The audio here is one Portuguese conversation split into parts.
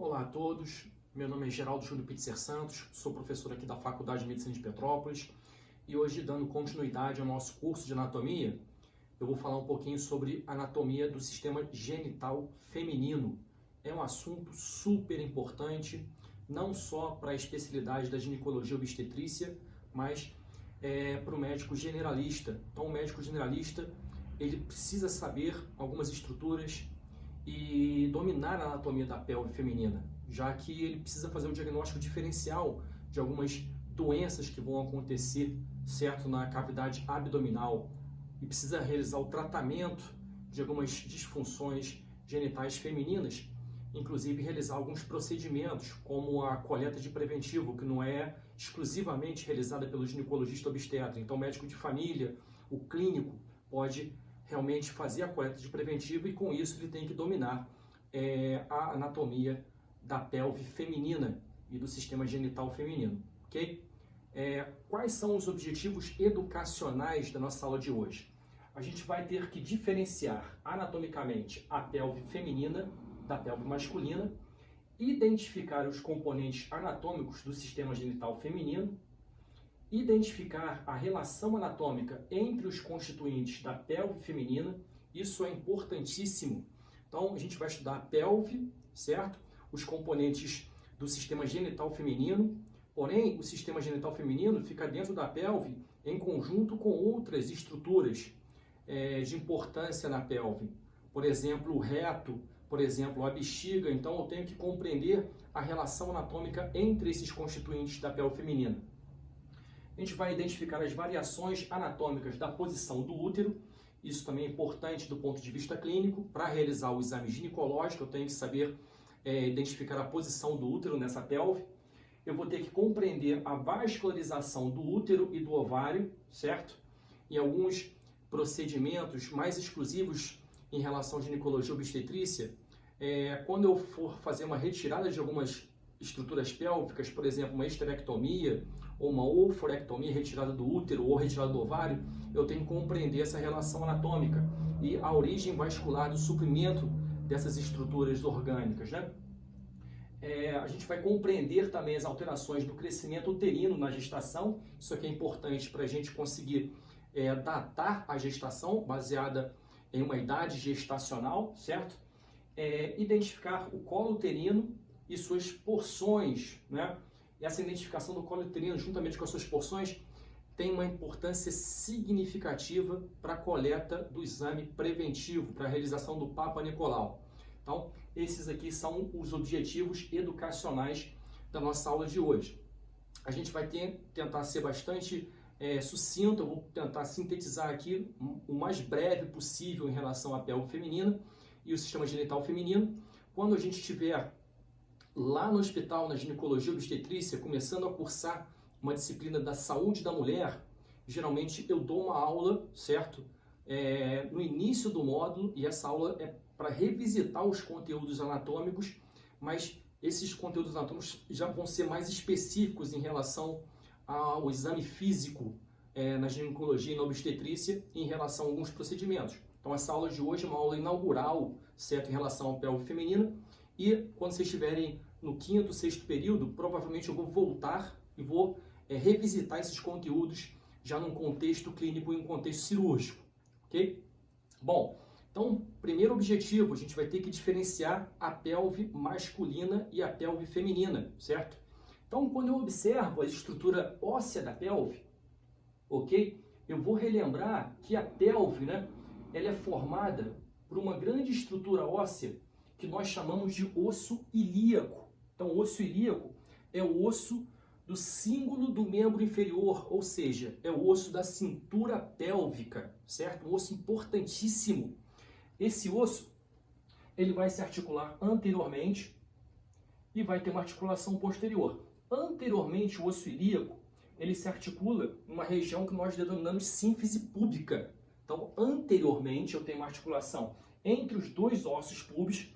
Olá a todos, meu nome é Geraldo Júlio Pitzer Santos, sou professor aqui da Faculdade de Medicina de Petrópolis e hoje, dando continuidade ao nosso curso de anatomia, eu vou falar um pouquinho sobre anatomia do sistema genital feminino. É um assunto super importante, não só para a especialidade da ginecologia obstetrícia, mas para o médico generalista. Então, o médico generalista, ele precisa saber algumas estruturas e dominar a anatomia da pelve feminina, já que ele precisa fazer um diagnóstico diferencial de algumas doenças que vão acontecer, certo, na cavidade abdominal, e precisa realizar o tratamento de algumas disfunções genitais femininas, inclusive realizar alguns procedimentos, como a coleta de preventivo, que não é exclusivamente realizada pelo ginecologista obstetra. Então, o médico de família, o clínico, pode realmente fazer a coleta de preventivo e, com isso, ele tem que dominar a anatomia da pelve feminina e do sistema genital feminino, ok? Quais são os objetivos educacionais da nossa aula de hoje? A gente vai ter que diferenciar anatomicamente a pelve feminina da pelve masculina, identificar os componentes anatômicos do sistema genital feminino, identificar a relação anatômica entre os constituintes da pelve feminina. Isso é importantíssimo. Então, a gente vai estudar a pelve, certo? Os componentes do sistema genital feminino. Porém, o sistema genital feminino fica dentro da pelve em conjunto com outras estruturas de importância na pelve. Por exemplo, o reto, por exemplo, a bexiga. Então, eu tenho que compreender a relação anatômica entre esses constituintes da pelve feminina. A gente vai identificar as variações anatômicas da posição do útero. Isso também é importante do ponto de vista clínico. Para realizar o exame ginecológico, eu tenho que saber identificar a posição do útero nessa pelve. Eu vou ter que compreender a vascularização do útero e do ovário, certo? Em alguns procedimentos mais exclusivos em relação à ginecologia obstetrícia, quando eu for fazer uma retirada de algumas estruturas pélvicas, por exemplo, uma esterectomia ou uma oophorectomia, retirada do útero ou retirada do ovário, eu tenho que compreender essa relação anatômica e a origem vascular do suprimento dessas estruturas orgânicas, né? A gente vai compreender também as alterações do crescimento uterino na gestação. Isso aqui é importante para a gente conseguir datar a gestação baseada em uma idade gestacional, certo? Identificar o colo uterino e suas porções, né? Essa identificação do colo uterino, juntamente com as suas porções, tem uma importância significativa para a coleta do exame preventivo, para a realização do Papa Nicolau. Então, esses aqui são os objetivos educacionais da nossa aula de hoje. A gente vai tentar ser bastante sucinto, eu vou tentar sintetizar aqui o mais breve possível em relação à pelve feminina e o sistema genital feminino. Quando a gente estiver lá no hospital, na ginecologia obstetrícia, começando a cursar uma disciplina da saúde da mulher, geralmente eu dou uma aula, certo? No início do módulo, e essa aula é para revisitar os conteúdos anatômicos, mas esses conteúdos anatômicos já vão ser mais específicos em relação ao exame físico na ginecologia e na obstetrícia em relação a alguns procedimentos. Então, essa aula de hoje é uma aula inaugural, certo, em relação à pelve feminina. E quando vocês estiverem no quinto, sexto período, provavelmente eu vou voltar e vou revisitar esses conteúdos já num contexto clínico e em um contexto cirúrgico, ok? Bom, então, primeiro objetivo, a gente vai ter que diferenciar a pelve masculina e a pelve feminina, certo? Então, quando eu observo a estrutura óssea da pelve, ok? Eu vou relembrar que a pelve, né, ela é formada por uma grande estrutura óssea que nós chamamos de osso ilíaco. Então, o osso ilíaco é o osso do cíngulo do membro inferior, ou seja, é o osso da cintura pélvica, certo? Um osso importantíssimo. Esse osso, ele vai se articular anteriormente e vai ter uma articulação posterior. Anteriormente, o osso ilíaco, ele se articula numa região que nós denominamos sínfise púbica. Então, anteriormente, eu tenho uma articulação entre os dois ossos púbicos,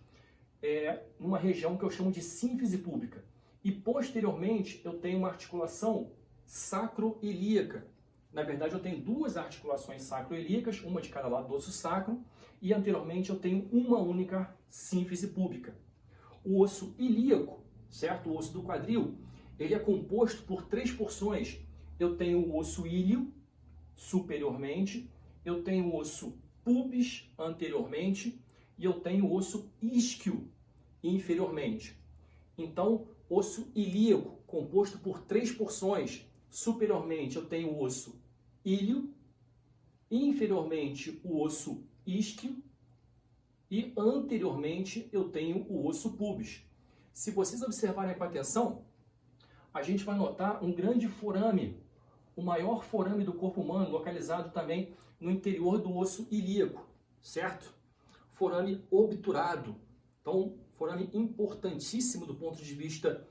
numa região que eu chamo de sínfise púbica. E, posteriormente, eu tenho uma articulação sacroilíaca. Na verdade, eu tenho duas articulações sacroilíacas, uma de cada lado do osso sacro, e anteriormente eu tenho uma única sínfise púbica. o osso ilíaco, certo? O osso do quadril, ele é composto por 3 porções. Eu tenho o osso íleo superiormente, eu tenho o osso pubis anteriormente e eu tenho o osso isquio inferiormente. Então, osso ilíaco, composto por 3 porções. Superiormente eu tenho o osso íleo, inferiormente o osso isquio e anteriormente eu tenho o osso pubis. Se vocês observarem com atenção, a gente vai notar um grande forame, o maior forame do corpo humano, localizado também no interior do osso ilíaco, certo? Forame obturado. Então, forame importantíssimo do ponto de vista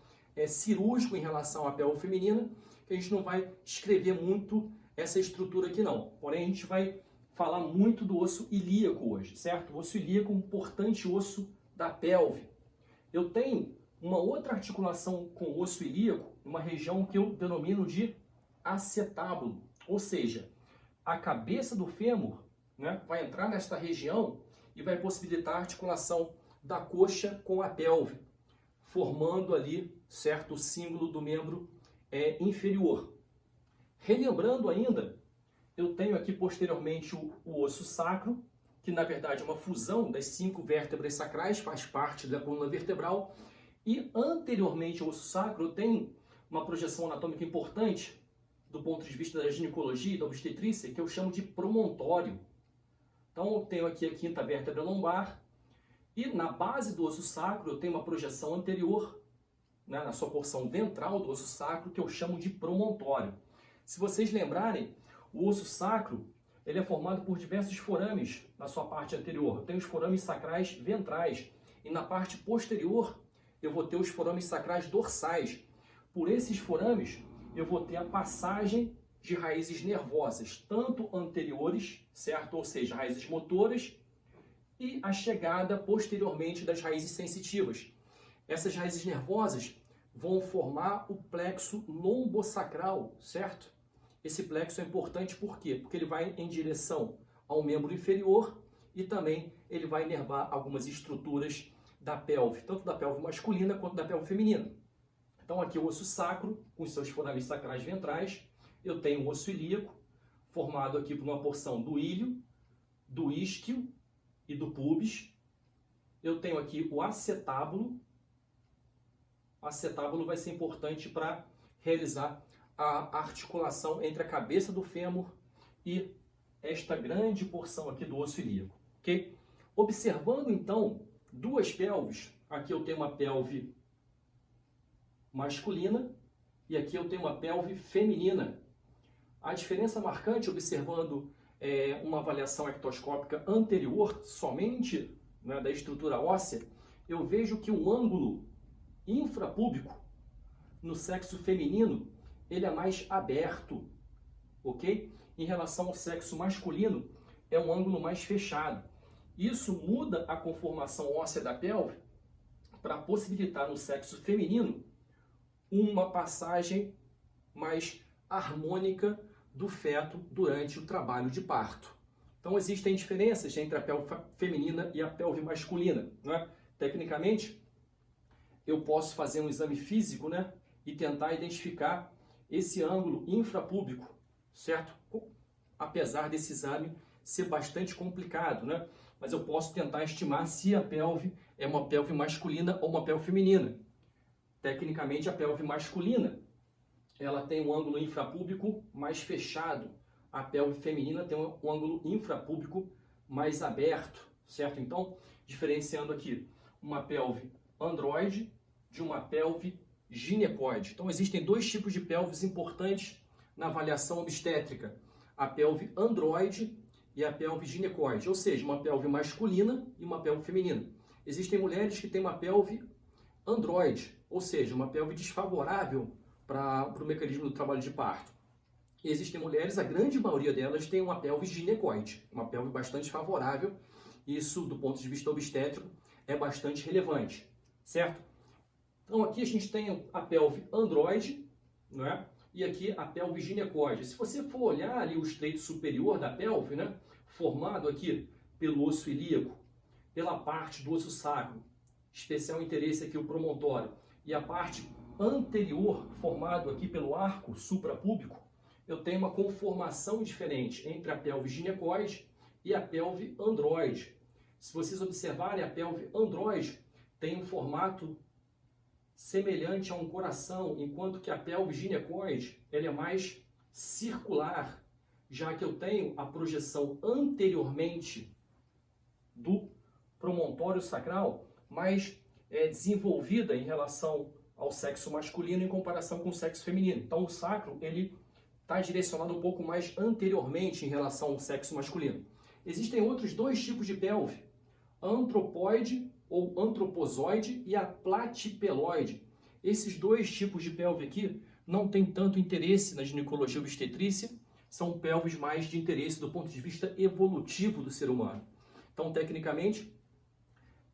cirúrgico em relação à pelve feminina, que a gente não vai escrever muito essa estrutura aqui não. Porém, a gente vai falar muito do osso ilíaco hoje, certo? O osso ilíaco é um importante osso da pelve. Eu tenho uma outra articulação com o osso ilíaco, uma região que eu denomino de acetábulo, ou seja, a cabeça do fêmur, né, vai entrar nesta região e vai possibilitar a articulação da coxa com a pelve, formando ali, certo, o símbolo do membro inferior. Relembrando ainda, eu tenho aqui posteriormente o osso sacro, que na verdade é uma fusão das 5 vértebras sacrais, faz parte da coluna vertebral, e anteriormente ao osso sacro eu tenho uma projeção anatômica importante do ponto de vista da ginecologia e da obstetrícia, que eu chamo de promontório. Então eu tenho aqui a 5ª vértebra lombar, e na base do osso sacro eu tenho uma projeção anterior, né, na sua porção ventral do osso sacro, que eu chamo de promontório. Se vocês lembrarem, o osso sacro ele é formado por diversos forames na sua parte anterior. Eu tenho os forames sacrais ventrais, e na parte posterior eu vou ter os forames sacrais dorsais. Por esses forames eu vou ter a passagem de raízes nervosas, tanto anteriores, certo? Ou seja, raízes motoras, e a chegada posteriormente das raízes sensitivas. Essas raízes nervosas vão formar o plexo lombosacral, certo? Esse plexo é importante por quê? Porque ele vai em direção ao membro inferior e também ele vai inervar algumas estruturas da pelve, tanto da pelve masculina quanto da pelve feminina. Então aqui o osso sacro, com seus forames sacrais ventrais, eu tenho o osso ilíaco, formado aqui por uma porção do íleo, do isquio e do pubis. Eu tenho aqui o acetábulo. O acetábulo vai ser importante para realizar a articulação entre a cabeça do fêmur e esta grande porção aqui do osso ilíaco, ok? Observando então duas pelves, aqui eu tenho uma pelve masculina e aqui eu tenho uma pelve feminina. A diferença marcante, observando uma avaliação ectoscópica anterior, somente, né, da estrutura óssea, eu vejo que o ângulo infrapúbico no sexo feminino ele é mais aberto, ok? Em relação ao sexo masculino, é um ângulo mais fechado. Isso muda a conformação óssea da pelve para possibilitar no sexo feminino uma passagem mais harmônica do feto durante o trabalho de parto. Então existem diferenças entre a pelve feminina e a pelve masculina, né? Tecnicamente, eu posso fazer um exame físico, né, e tentar identificar esse ângulo infrapúbico, certo? Apesar desse exame ser bastante complicado, né? Mas eu posso tentar estimar se a pelve é uma pelve masculina ou uma pelve feminina. Tecnicamente, a pelve masculina, ela tem um ângulo infrapúbico mais fechado. A pelve feminina tem um ângulo infrapúbico mais aberto, certo? Então, diferenciando aqui uma pelve androide de uma pelve ginecoide. Então, existem dois tipos de pelves importantes na avaliação obstétrica. A pelve androide e a pelve ginecoide, ou seja, uma pelve masculina e uma pelve feminina. Existem mulheres que têm uma pelve androide, ou seja, uma pelve desfavorável para o mecanismo do trabalho de parto. E existem mulheres, a grande maioria delas tem uma pelve ginecoide, uma pelve bastante favorável. Isso, do ponto de vista obstétrico, é bastante relevante, certo? Então aqui a gente tem a pelve androide, né? E aqui a pelve ginecoide. Se você for olhar ali o estreito superior da pelve, né, formado aqui pelo osso ilíaco, pela parte do osso sacro, especial interesse aqui o promontório, e a parte anterior, formado aqui pelo arco suprapúbico, eu tenho uma conformação diferente entre a pelve ginecoide e a pelve androide. Se vocês observarem, a pelve androide tem um formato semelhante a um coração, enquanto que a pelve ginecoide ela é mais circular, já que eu tenho a projeção anteriormente do promontório sacral mais desenvolvida em relação ao sexo masculino em comparação com o sexo feminino. Então o sacro ele está direcionado um pouco mais anteriormente em relação ao sexo masculino. Existem outros dois tipos de pelve, antropoide ou antropozoide e a platipeloide. Esses dois tipos de pelve aqui não têm tanto interesse na ginecologia obstetrícia, são pelves mais de interesse do ponto de vista evolutivo do ser humano. Então, tecnicamente,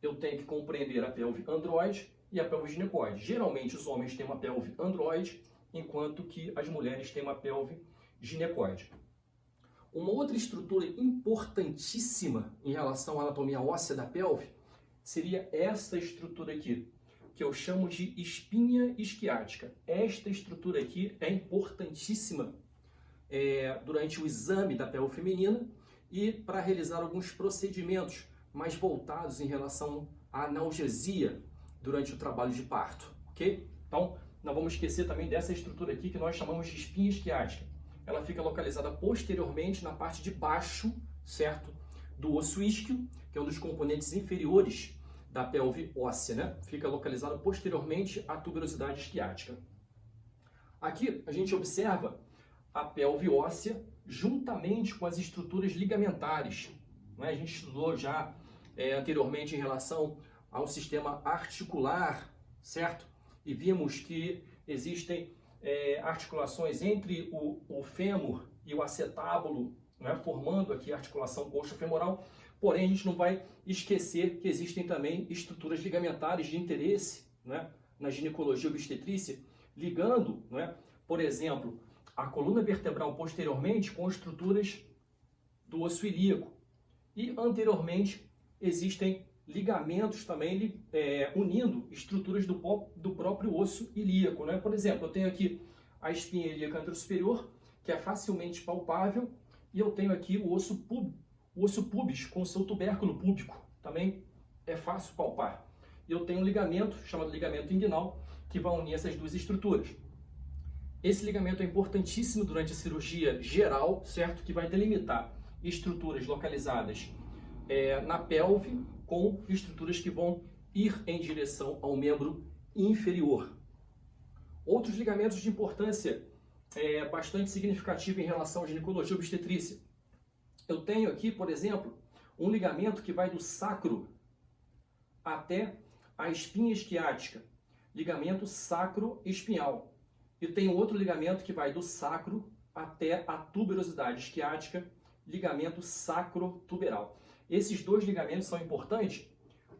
eu tenho que compreender a pelve androide e a pelve ginecoide. Geralmente, os homens têm uma pelve androide, enquanto que as mulheres têm uma pelve ginecoide. Uma outra estrutura importantíssima em relação à anatomia óssea da pelve seria essa estrutura aqui, que eu chamo de espinha isquiática. Esta estrutura aqui é importantíssima durante o exame da pelve feminina e para realizar alguns procedimentos mais voltados em relação à analgesia durante o trabalho de parto, ok? Então, não vamos esquecer também dessa estrutura aqui que nós chamamos de espinha isquiática. Ela fica localizada posteriormente na parte de baixo, certo? Do osso isquio, que é um dos componentes inferiores da pelve óssea, né? Fica localizada posteriormente à tuberosidade isquiática. Aqui a gente observa a pelve óssea juntamente com as estruturas ligamentares, né? A gente estudou já anteriormente em relação ao sistema articular, certo? E vimos que existem articulações entre o fêmur e o acetábulo, né? Formando aqui a articulação coxo-femoral. Porém, a gente não vai esquecer que existem também estruturas ligamentares de interesse, né? Na ginecologia obstetrícia, ligando, né? Por exemplo, a coluna vertebral posteriormente com estruturas do osso ilíaco. E anteriormente existem ligamentos também unindo estruturas do próprio osso ilíaco, né? Por exemplo, eu tenho aqui a espinha ilíaca anterosuperior, que é facilmente palpável, e eu tenho aqui o osso pubis com seu tubérculo púbico, também é fácil palpar. E eu tenho um ligamento chamado ligamento inguinal, que vai unir essas duas estruturas. Esse ligamento é importantíssimo durante a cirurgia geral, certo? Que vai delimitar estruturas localizadas na pelve com estruturas que vão ir em direção ao membro inferior. Outros ligamentos de importância bastante significativa em relação à ginecologia obstetrícia. Eu tenho aqui, por exemplo, um ligamento que vai do sacro até a espinha isquiática, ligamento sacroespinhal. E tem outro ligamento que vai do sacro até a tuberosidade isquiática, ligamento sacrotuberal. Esses dois ligamentos são importantes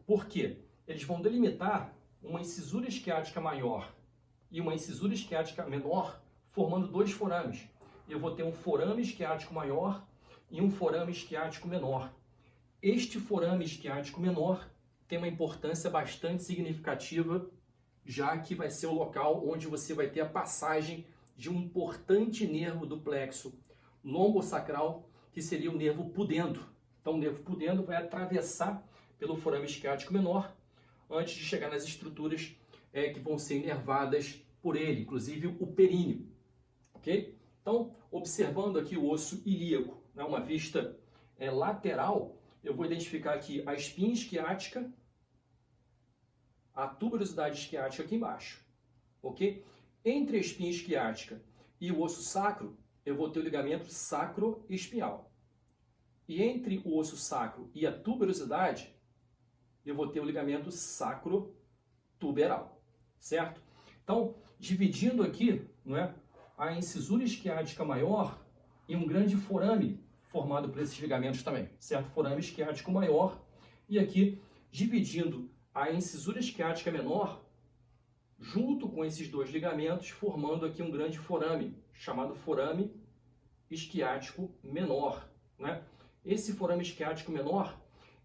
porque eles vão delimitar uma incisura isquiática maior e uma incisura isquiática menor, formando dois forames. Eu vou ter um forame isquiático maior e um forame isquiático menor. Este forame isquiático menor tem uma importância bastante significativa, já que vai ser o local onde você vai ter a passagem de um importante nervo do plexo lombosacral, que seria o nervo pudendo. Então, o nervo pudendo vai atravessar pelo forame isquiático menor, antes de chegar nas estruturas que vão ser inervadas por ele, inclusive o períneo. Ok? Então, observando aqui o osso ilíaco, né, uma vista lateral, eu vou identificar aqui a espinha isquiática, a tuberosidade isquiática aqui embaixo, ok? Entre a espinha isquiática e o osso sacro, eu vou ter o ligamento sacroespinhal. E entre o osso sacro e a tuberosidade, eu vou ter o ligamento sacrotuberal, certo? Então, dividindo aqui, não é, a incisura isquiática maior e um grande forame formado por esses ligamentos também, certo? Forame isquiático maior e aqui dividindo a incisura isquiática menor junto com esses dois ligamentos, formando aqui um grande forame, chamado forame isquiático menor, né? Esse forame isquiático menor,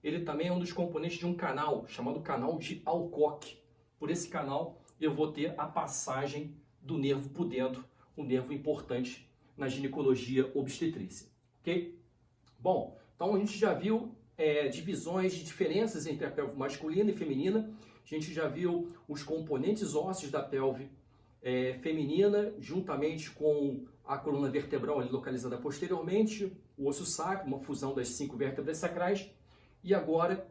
ele também é um dos componentes de um canal, chamado canal de Alcock. Por esse canal, eu vou ter a passagem do nervo por dentro, um nervo importante na ginecologia obstetrícia, ok? Bom, então a gente já viu divisões de diferenças entre a pelve masculina e feminina, a gente já viu os componentes ósseos da pelve feminina, juntamente com a coluna vertebral ali localizada posteriormente, o osso sacro, uma fusão das 5 vértebras sacrais, e agora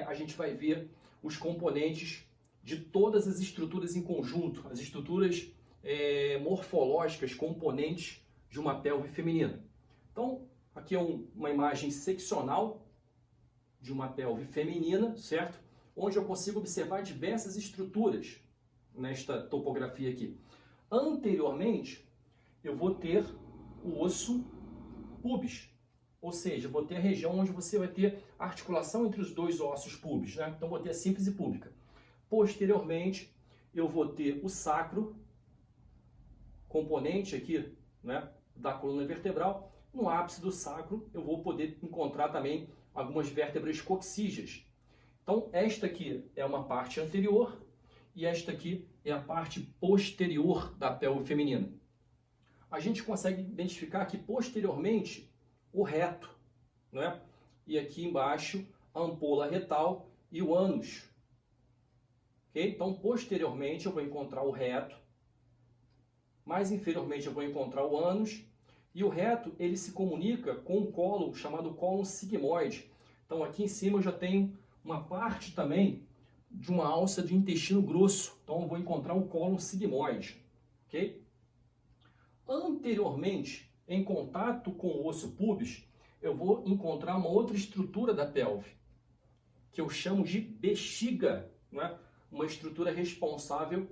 a gente vai ver os componentes de todas as estruturas em conjunto, as estruturas morfológicas, componentes de uma pelve feminina. Então, aqui é uma imagem seccional de uma pelve feminina, certo? Onde eu consigo observar diversas estruturas nesta topografia aqui. Anteriormente, eu vou ter o osso pubis, ou seja, vou ter a região onde você vai ter a articulação entre os dois ossos pubis, né? Então, vou ter a sínfise púbica. Posteriormente, eu vou ter o sacro, componente aqui, né, da coluna vertebral. No ápice do sacro, eu vou poder encontrar também algumas vértebras coxígeas. Então, esta aqui é uma parte anterior e esta aqui é a parte posterior da pelve feminina. A gente consegue identificar aqui posteriormente o reto, né? E aqui embaixo a ampola retal e o ânus. Okay? Então, posteriormente eu vou encontrar o reto, mais inferiormente eu vou encontrar o ânus, e o reto ele se comunica com um cólon chamado cólon sigmoide. Então, aqui em cima eu já tenho uma parte também de uma alça de intestino grosso. Então, eu vou encontrar o cólon sigmoide. Ok? Anteriormente, em contato com o osso pubis, eu vou encontrar uma outra estrutura da pelve, que eu chamo de bexiga, né? Uma estrutura responsável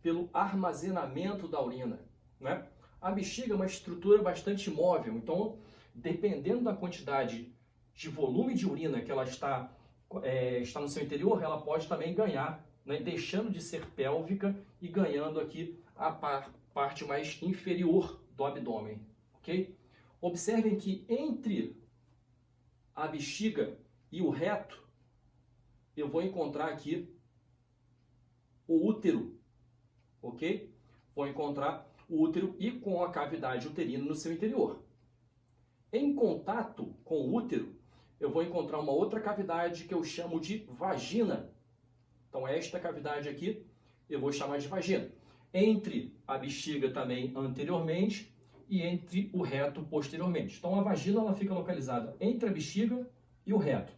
pelo armazenamento da urina, né? A bexiga é uma estrutura bastante móvel, então, dependendo da quantidade de volume de urina que ela está no seu interior, ela pode também ganhar, né? Deixando de ser pélvica e ganhando aqui a parte mais inferior do abdômen, ok? Observem que entre a bexiga e o reto, eu vou encontrar aqui o útero, ok? Vou encontrar o útero e com a cavidade uterina no seu interior. Em contato com o útero, eu vou encontrar uma outra cavidade que eu chamo de vagina. Então, esta cavidade aqui eu vou chamar de vagina. Entre a bexiga também anteriormente e entre o reto posteriormente. Então, a vagina ela fica localizada entre a bexiga e o reto.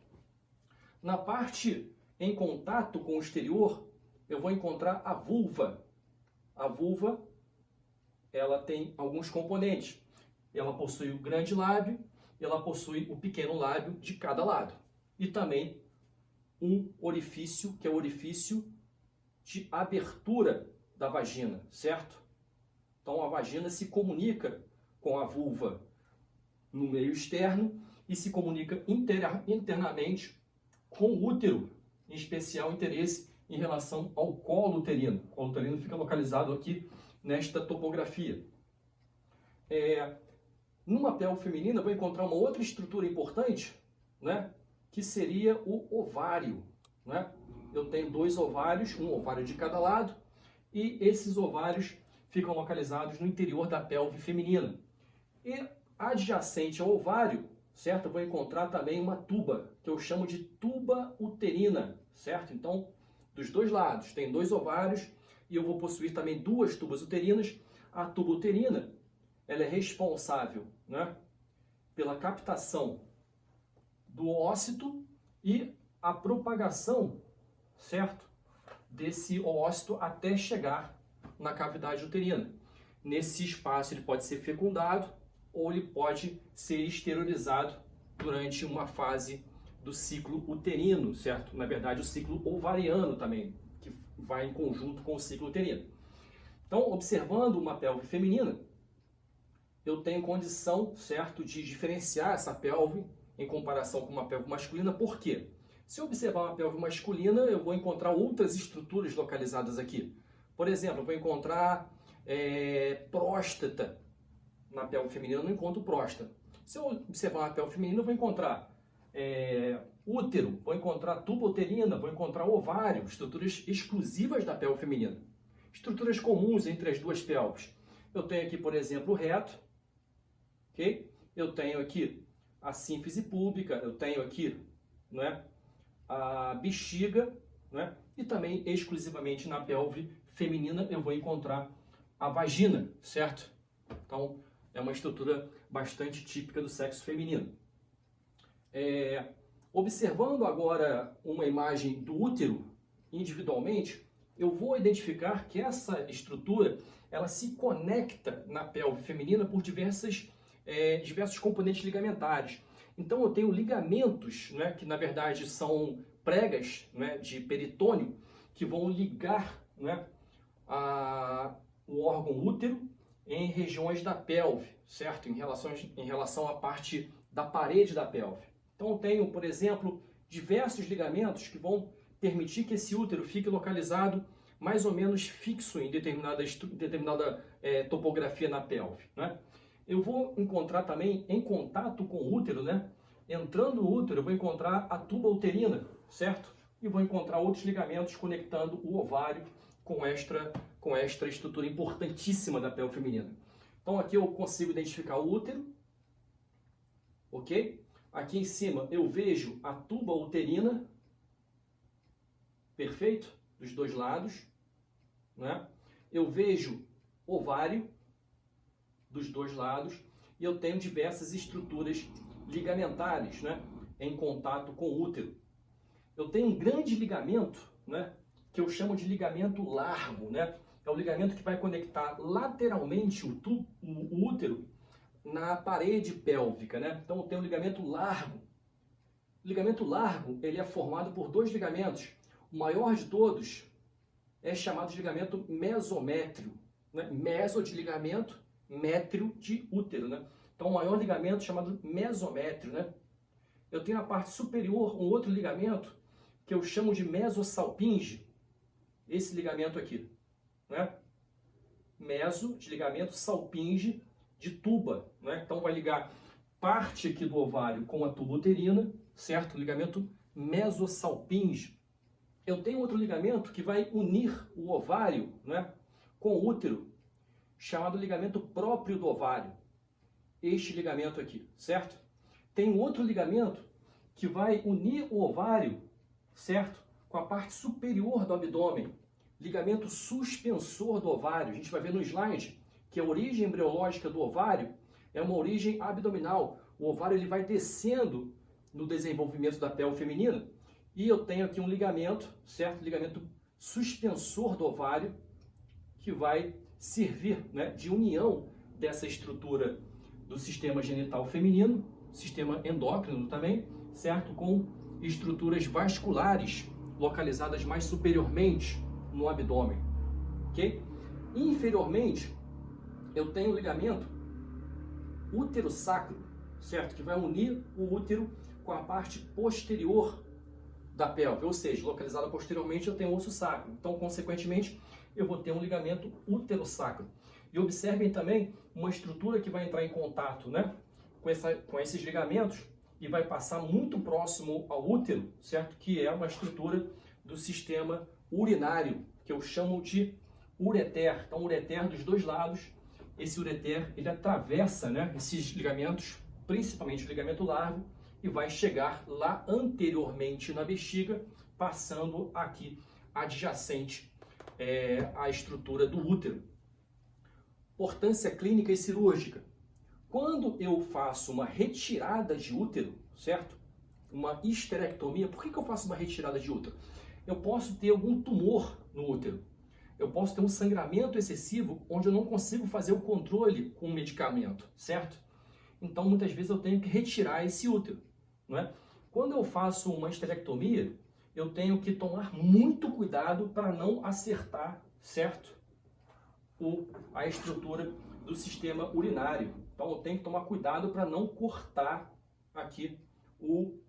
Na parte em contato com o exterior, eu vou encontrar a vulva. A vulva, ela tem alguns componentes. Ela possui o grande lábio, ela possui o pequeno lábio de cada lado. E também um orifício, que é o orifício de abertura da vagina, certo? Então, a vagina se comunica com a vulva no meio externo e se comunica internamente com o útero, em especial interesse em relação ao colo uterino. O colo uterino fica localizado aqui nesta topografia. Numa pelve feminina, eu vou encontrar uma outra estrutura importante, né, que seria o ovário, né? Eu tenho 2 ovários, um ovário de cada lado, e esses ovários ficam localizados no interior da pelve feminina. E adjacente ao ovário, certo? Eu vou encontrar também uma tuba, que eu chamo de tuba uterina, certo? Então, dos dois lados, tem 2 ovários e eu vou possuir também 2 tubas uterinas. A tuba uterina, ela é responsável, né, pela captação do ócito e a propagação, certo, desse ócito até chegar na cavidade uterina. Nesse espaço ele pode ser fecundado ou ele pode ser esterilizado durante uma fase do ciclo uterino, certo? Na verdade, o ciclo ovariano também, que vai em conjunto com o ciclo uterino. Então, observando uma pelve feminina, eu tenho condição, certo, de diferenciar essa pelve em comparação com uma pelve masculina. Por quê? Se eu observar uma pelve masculina, eu vou encontrar outras estruturas localizadas aqui. Por exemplo, eu vou encontrar próstata. Na pelve feminina eu não encontro próstata. Se eu observar uma pelve feminina, eu vou encontrar útero, vou encontrar tuba uterina, vou encontrar ovário, estruturas exclusivas da pelve feminina. Estruturas comuns entre as duas pelves. Eu tenho aqui, por exemplo, o reto, ok? Eu tenho aqui a sínfise púbica, eu tenho aqui, não é, a bexiga, não é? E também exclusivamente na pelve feminina eu vou encontrar a vagina, certo? Então é uma estrutura bastante típica do sexo feminino. Observando agora uma imagem do útero individualmente, eu vou identificar que essa estrutura ela se conecta na pelve feminina por diversos componentes ligamentares. Então eu tenho ligamentos, né, que na verdade são pregas, né, de peritônio que vão ligar, né, o órgão útero em regiões da pelve, certo? Em relação à parte da parede da pelve. Então eu tenho, por exemplo, diversos ligamentos que vão permitir que esse útero fique localizado mais ou menos fixo em determinada topografia na pelve, né? Eu vou encontrar também em contato com o útero, né? Entrando no útero, eu vou encontrar a tuba uterina, certo? E vou encontrar outros ligamentos conectando o ovário com esta estrutura importantíssima da pelve feminina. Então aqui eu consigo identificar o útero, ok? Aqui em cima eu vejo a tuba uterina, perfeito? Dos dois lados, né? Eu vejo ovário dos dois lados e eu tenho diversas estruturas ligamentares, né, em contato com o útero. Eu tenho um grande ligamento, né, que eu chamo de ligamento largo, né? É o ligamento que vai conectar lateralmente o útero na parede pélvica, né? Então eu tenho um ligamento largo. O ligamento largo, ele é formado por dois ligamentos. O maior de todos é chamado de ligamento mesométrio, né? Meso de ligamento, métrio de útero, né? Então o maior ligamento chamado mesométrio, né? Eu tenho na parte superior um outro ligamento que eu chamo de mesosalpinge. Esse ligamento aqui, né? Meso de ligamento, salpinge de tuba, né? Então vai ligar parte aqui do ovário com a tuba uterina, certo? Ligamento mesosalpinge. Eu tenho outro ligamento que vai unir o ovário, né, com o útero, chamado ligamento próprio do ovário. Este ligamento aqui, certo? Tem um outro ligamento que vai unir o ovário, certo, com a parte superior do abdômen. Ligamento suspensor do ovário. A gente vai ver no slide que a origem embriológica do ovário é uma origem abdominal. O ovário ele vai descendo no desenvolvimento da pelve feminina. E eu tenho aqui um ligamento, certo? Ligamento suspensor do ovário, que vai servir, né, de união dessa estrutura do sistema genital feminino, sistema endócrino também, certo? Com estruturas vasculares localizadas mais superiormente no abdômen, ok? Inferiormente, eu tenho o ligamento útero-sacro, certo? Que vai unir o útero com a parte posterior da pelve, ou seja, localizada posteriormente eu tenho o osso sacro. Então, consequentemente, eu vou ter um ligamento útero-sacro. E observem também uma estrutura que vai entrar em contato, né, com esses ligamentos e vai passar muito próximo ao útero, certo? Que é uma estrutura do sistema urinário, que eu chamo de ureter. Então, ureter dos dois lados. Esse ureter, ele atravessa, né, esses ligamentos, principalmente o ligamento largo, e vai chegar lá anteriormente na bexiga, passando aqui adjacente à estrutura do útero. Importância clínica e cirúrgica. Quando eu faço uma retirada de útero, certo? Uma histerectomia, por que eu faço uma retirada de útero? Eu posso ter algum tumor no útero. Eu posso ter um sangramento excessivo onde eu não consigo fazer o controle com o medicamento, certo? Então, muitas vezes eu tenho que retirar esse útero, não é? Quando eu faço uma histerectomia, eu tenho que tomar muito cuidado para não acertar, certo? A estrutura do sistema urinário. Então, eu tenho que tomar cuidado para não cortar aqui o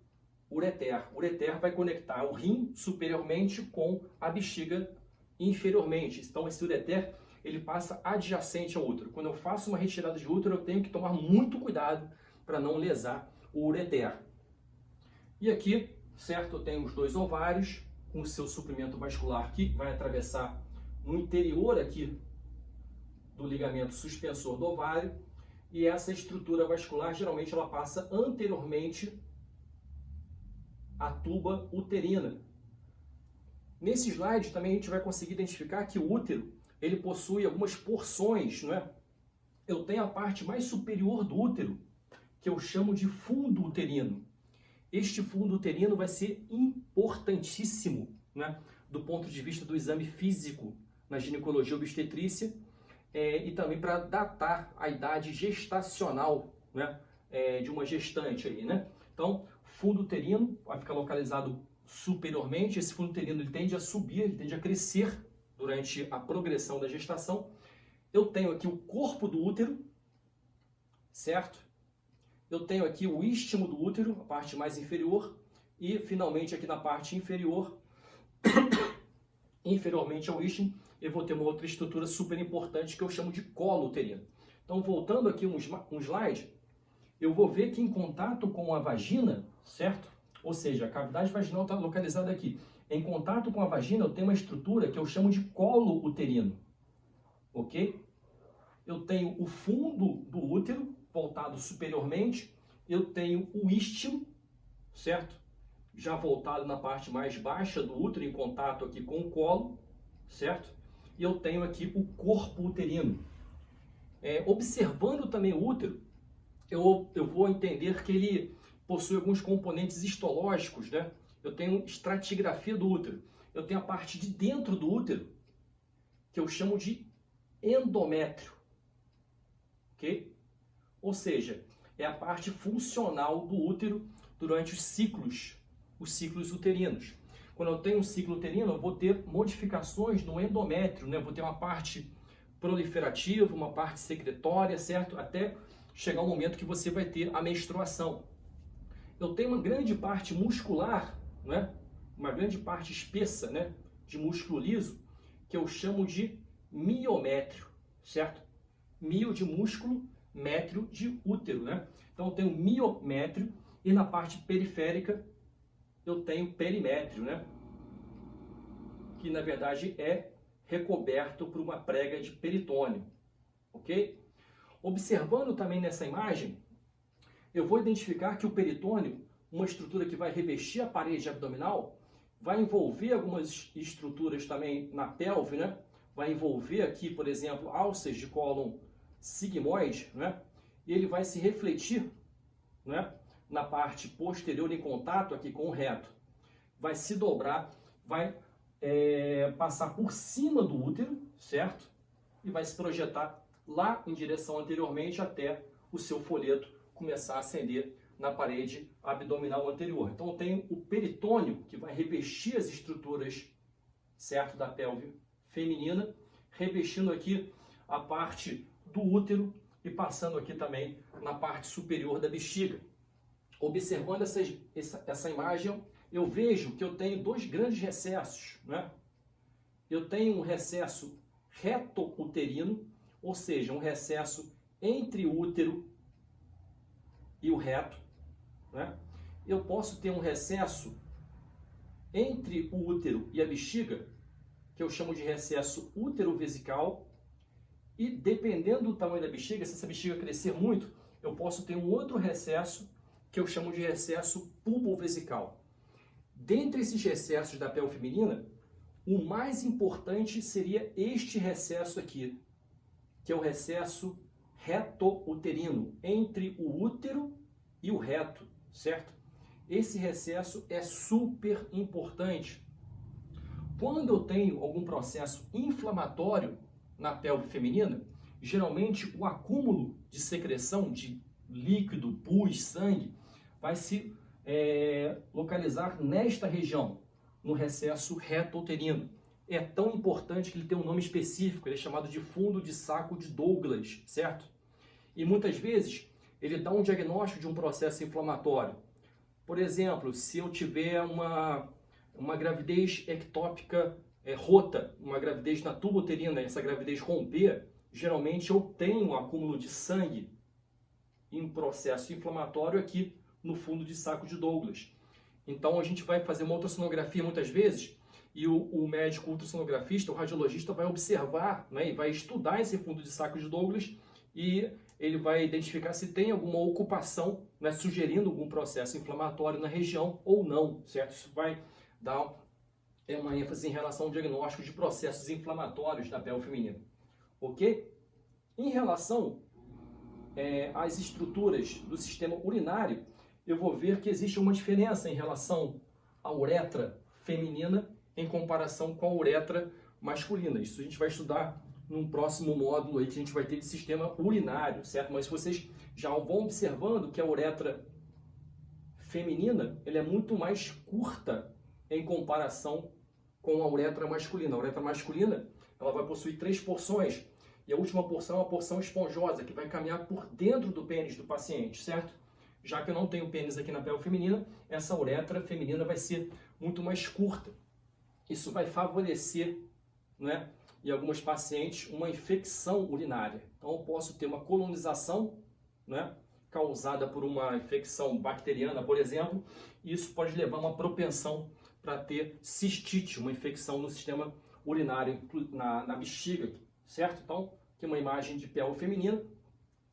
ureter. O ureter vai conectar o rim superiormente com a bexiga inferiormente. Então, esse ureter, ele passa adjacente ao útero. Quando eu faço uma retirada de útero, eu tenho que tomar muito cuidado para não lesar o ureter. E aqui, certo, eu tenho os dois ovários com o seu suprimento vascular que vai atravessar no interior aqui do ligamento suspensor do ovário, e essa estrutura vascular geralmente ela passa anteriormente à tuba uterina. Nesse slide também a gente vai conseguir identificar que o útero ele possui algumas porções, não é? Eu tenho a parte mais superior do útero, que eu chamo de fundo uterino. Este fundo uterino vai ser importantíssimo, né, do ponto de vista do exame físico na ginecologia obstetrícia, e também para datar a idade gestacional, né, de uma gestante aí, né? Então, fundo uterino vai ficar localizado superiormente. Esse fundo uterino ele tende a subir, ele tende a crescer durante a progressão da gestação. Eu tenho aqui o corpo do útero, certo? Eu tenho aqui o istmo do útero, a parte mais inferior, e finalmente aqui na parte inferior, inferiormente ao istmo, eu vou ter uma outra estrutura super importante que eu chamo de colo uterino. Então, voltando aqui um slide, eu vou ver que em contato com a vagina, certo? Ou seja, a cavidade vaginal está localizada aqui. Em contato com a vagina, eu tenho uma estrutura que eu chamo de colo uterino, ok? Eu tenho o fundo do útero, voltado superiormente, eu tenho o istmo, certo? Já voltado na parte mais baixa do útero, em contato aqui com o colo, certo? E eu tenho aqui o corpo uterino. Observando também o útero, eu vou entender que ele possui alguns componentes histológicos, né? Eu tenho estratigrafia do útero. Eu tenho a parte de dentro do útero, que eu chamo de endométrio, ok? Ou seja, é a parte funcional do útero durante os ciclos uterinos. Quando eu tenho um ciclo uterino, eu vou ter modificações no endométrio, né? Eu vou ter uma parte proliferativa, uma parte secretória, certo? Até chegar o momento que você vai ter a menstruação. Eu tenho uma grande parte muscular, né? Uma grande parte espessa, né? De músculo liso, que eu chamo de miométrio, certo? Mio de músculo, métrio de útero, né? Então eu tenho miométrio e na parte periférica eu tenho perimétrio, né? Que na verdade é recoberto por uma prega de peritônio, ok? Observando também nessa imagem, eu vou identificar que o peritônio, uma estrutura que vai revestir a parede abdominal, vai envolver algumas estruturas também na pelve, né? Vai envolver aqui, por exemplo, alças de cólon sigmoide, né? E ele vai se refletir, né, na parte posterior em contato aqui com o reto. Vai se dobrar, vai passar por cima do útero, certo? E vai se projetar lá em direção anteriormente até o seu folheto começar a ascender na parede abdominal anterior. Então eu tenho o peritônio, que vai revestir as estruturas, certo, da pelve feminina, revestindo aqui a parte do útero e passando aqui também na parte superior da bexiga. Observando essa imagem, eu vejo que eu tenho dois grandes recessos, né? Eu tenho um recesso reto-uterino, ou seja, um recesso entre o útero e o reto, né? Eu posso ter um recesso entre o útero e a bexiga, que eu chamo de recesso útero-vesical, e dependendo do tamanho da bexiga, se essa bexiga crescer muito, eu posso ter um outro recesso, que eu chamo de recesso pulbovesical. Dentre esses recessos da pelve feminina, o mais importante seria este recesso aqui, que é o recesso reto-uterino, entre o útero e o reto, certo? Esse recesso é super importante. Quando eu tenho algum processo inflamatório na pelve feminina, geralmente o acúmulo de secreção de líquido, pus, sangue, vai se localizar nesta região, no recesso reto-uterino. É tão importante que ele tem um nome específico, ele é chamado de fundo de saco de Douglas, certo? E muitas vezes ele dá um diagnóstico de um processo inflamatório. Por exemplo, se eu tiver uma gravidez ectópica rota, uma gravidez na tuba uterina, essa gravidez romper, geralmente eu tenho um acúmulo de sangue em um processo inflamatório aqui no fundo de saco de Douglas. Então, a gente vai fazer uma ultrassonografia muitas vezes e o médico ultrassonografista, o radiologista, vai observar, né, e vai estudar esse fundo de saco de Douglas e ele vai identificar se tem alguma ocupação, né, sugerindo algum processo inflamatório na região ou não, certo? Isso vai dar uma ênfase em relação ao diagnóstico de processos inflamatórios na pelve feminina, ok? Em relação às estruturas do sistema urinário, eu vou ver que existe uma diferença em relação à uretra feminina em comparação com a uretra masculina. Isso a gente vai estudar num próximo módulo aí que a gente vai ter de sistema urinário, certo? Mas vocês já vão observando que a uretra feminina ela é muito mais curta em comparação com a uretra masculina. A uretra masculina ela vai possuir 3 porções e a última porção é uma porção esponjosa que vai caminhar por dentro do pênis do paciente, certo? Já que eu não tenho pênis aqui na pelve feminina, essa uretra feminina vai ser muito mais curta. Isso vai favorecer, né, em algumas pacientes, uma infecção urinária. Então, eu posso ter uma colonização, né, causada por uma infecção bacteriana, por exemplo, e isso pode levar a uma propensão para ter cistite, uma infecção no sistema urinário, na bexiga, certo? Então, aqui uma imagem de pelve feminina.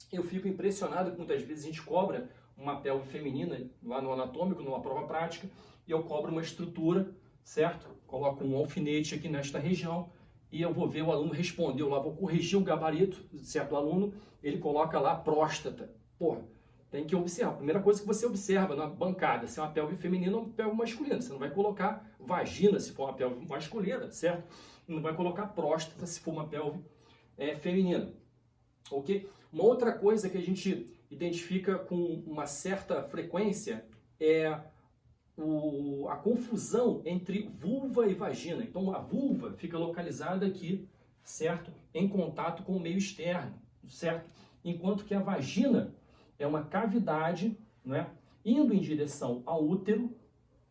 Eu fico impressionado que muitas vezes a gente cobra uma pelve feminina lá no anatômico, numa prova prática, e eu cobro uma estrutura, certo? Coloco um alfinete aqui nesta região e eu vou ver o aluno responder. Eu lá vou corrigir o gabarito de certo aluno, ele coloca lá próstata. Porra, tem que observar. A primeira coisa que você observa na bancada, se é uma pelve feminina ou uma pelve masculina. Você não vai colocar vagina se for uma pelve masculina, certo? Não vai colocar próstata se for uma pelve feminina. Ok? Uma outra coisa que a gente identifica com uma certa frequência é a confusão entre vulva e vagina. Então, a vulva fica localizada aqui, certo? Em contato com o meio externo, certo? Enquanto que a vagina é uma cavidade, né, indo em direção ao útero,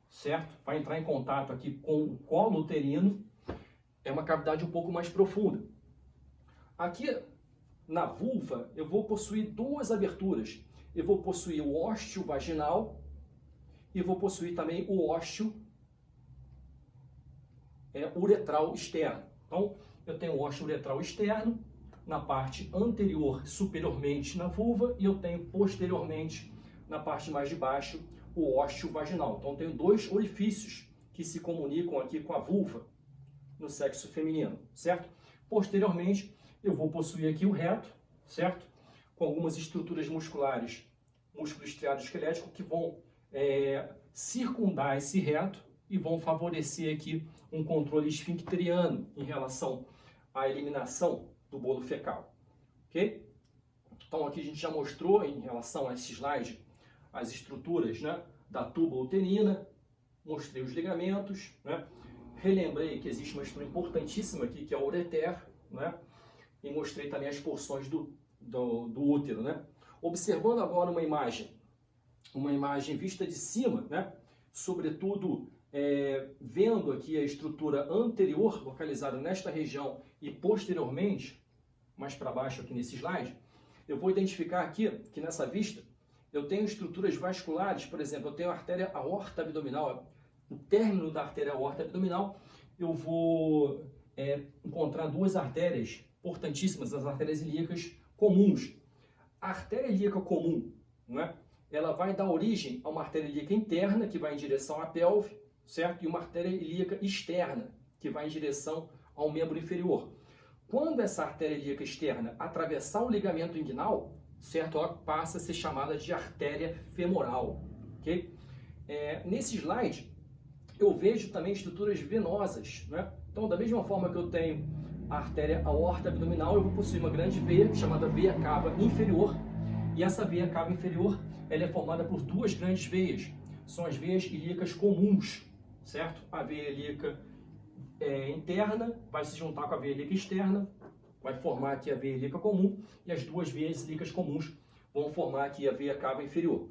certo? Vai entrar em contato aqui com o colo uterino. É uma cavidade um pouco mais profunda. Aqui na vulva, eu vou possuir 2 aberturas. Eu vou possuir o ósteo vaginal e vou possuir também o ósteo uretral externo. Então, eu tenho o ósteo uretral externo na parte anterior, superiormente na vulva, e eu tenho posteriormente, na parte mais de baixo, o ósteo vaginal. Então, eu tenho 2 orifícios que se comunicam aqui com a vulva no sexo feminino, certo? Posteriormente, eu vou possuir aqui o reto, certo? Com algumas estruturas musculares, músculo estriado esquelético, que vão circundar esse reto e vão favorecer aqui um controle esfincteriano em relação à eliminação do bolo fecal, ok? Então, aqui a gente já mostrou, em relação a esse slide, as estruturas, né, da tuba uterina, mostrei os ligamentos, né? Relembrei que existe uma estrutura importantíssima aqui, que é o ureter, né? E mostrei também as porções do útero, né? Observando agora uma imagem vista de cima, né? Sobretudo vendo aqui a estrutura anterior, localizada nesta região, e posteriormente, mais para baixo aqui nesse slide, eu vou identificar aqui que nessa vista eu tenho estruturas vasculares, por exemplo, eu tenho a artéria aorta abdominal, no término da artéria aorta abdominal, eu vou encontrar 2 artérias importantíssimas, as artérias ilíacas comuns. A artéria ilíaca comum, né, ela vai dar origem a uma artéria ilíaca interna, que vai em direção à pelve, certo? E uma artéria ilíaca externa, que vai em direção ao membro inferior. Quando essa artéria ilíaca externa atravessar o ligamento inguinal, certo? Ela passa a ser chamada de artéria femoral, ok? Nesse slide, eu vejo também estruturas venosas, né? Então, da mesma forma que eu tenho a artéria aorta abdominal, eu vou possuir uma grande veia, chamada veia cava inferior, e essa veia cava inferior, ela é formada por 2 grandes veias, são as veias ilíacas comuns, certo? A veia ilíaca interna vai se juntar com a veia ilíaca externa, vai formar aqui a veia ilíaca comum, e as 2 veias ilíacas comuns vão formar aqui a veia cava inferior.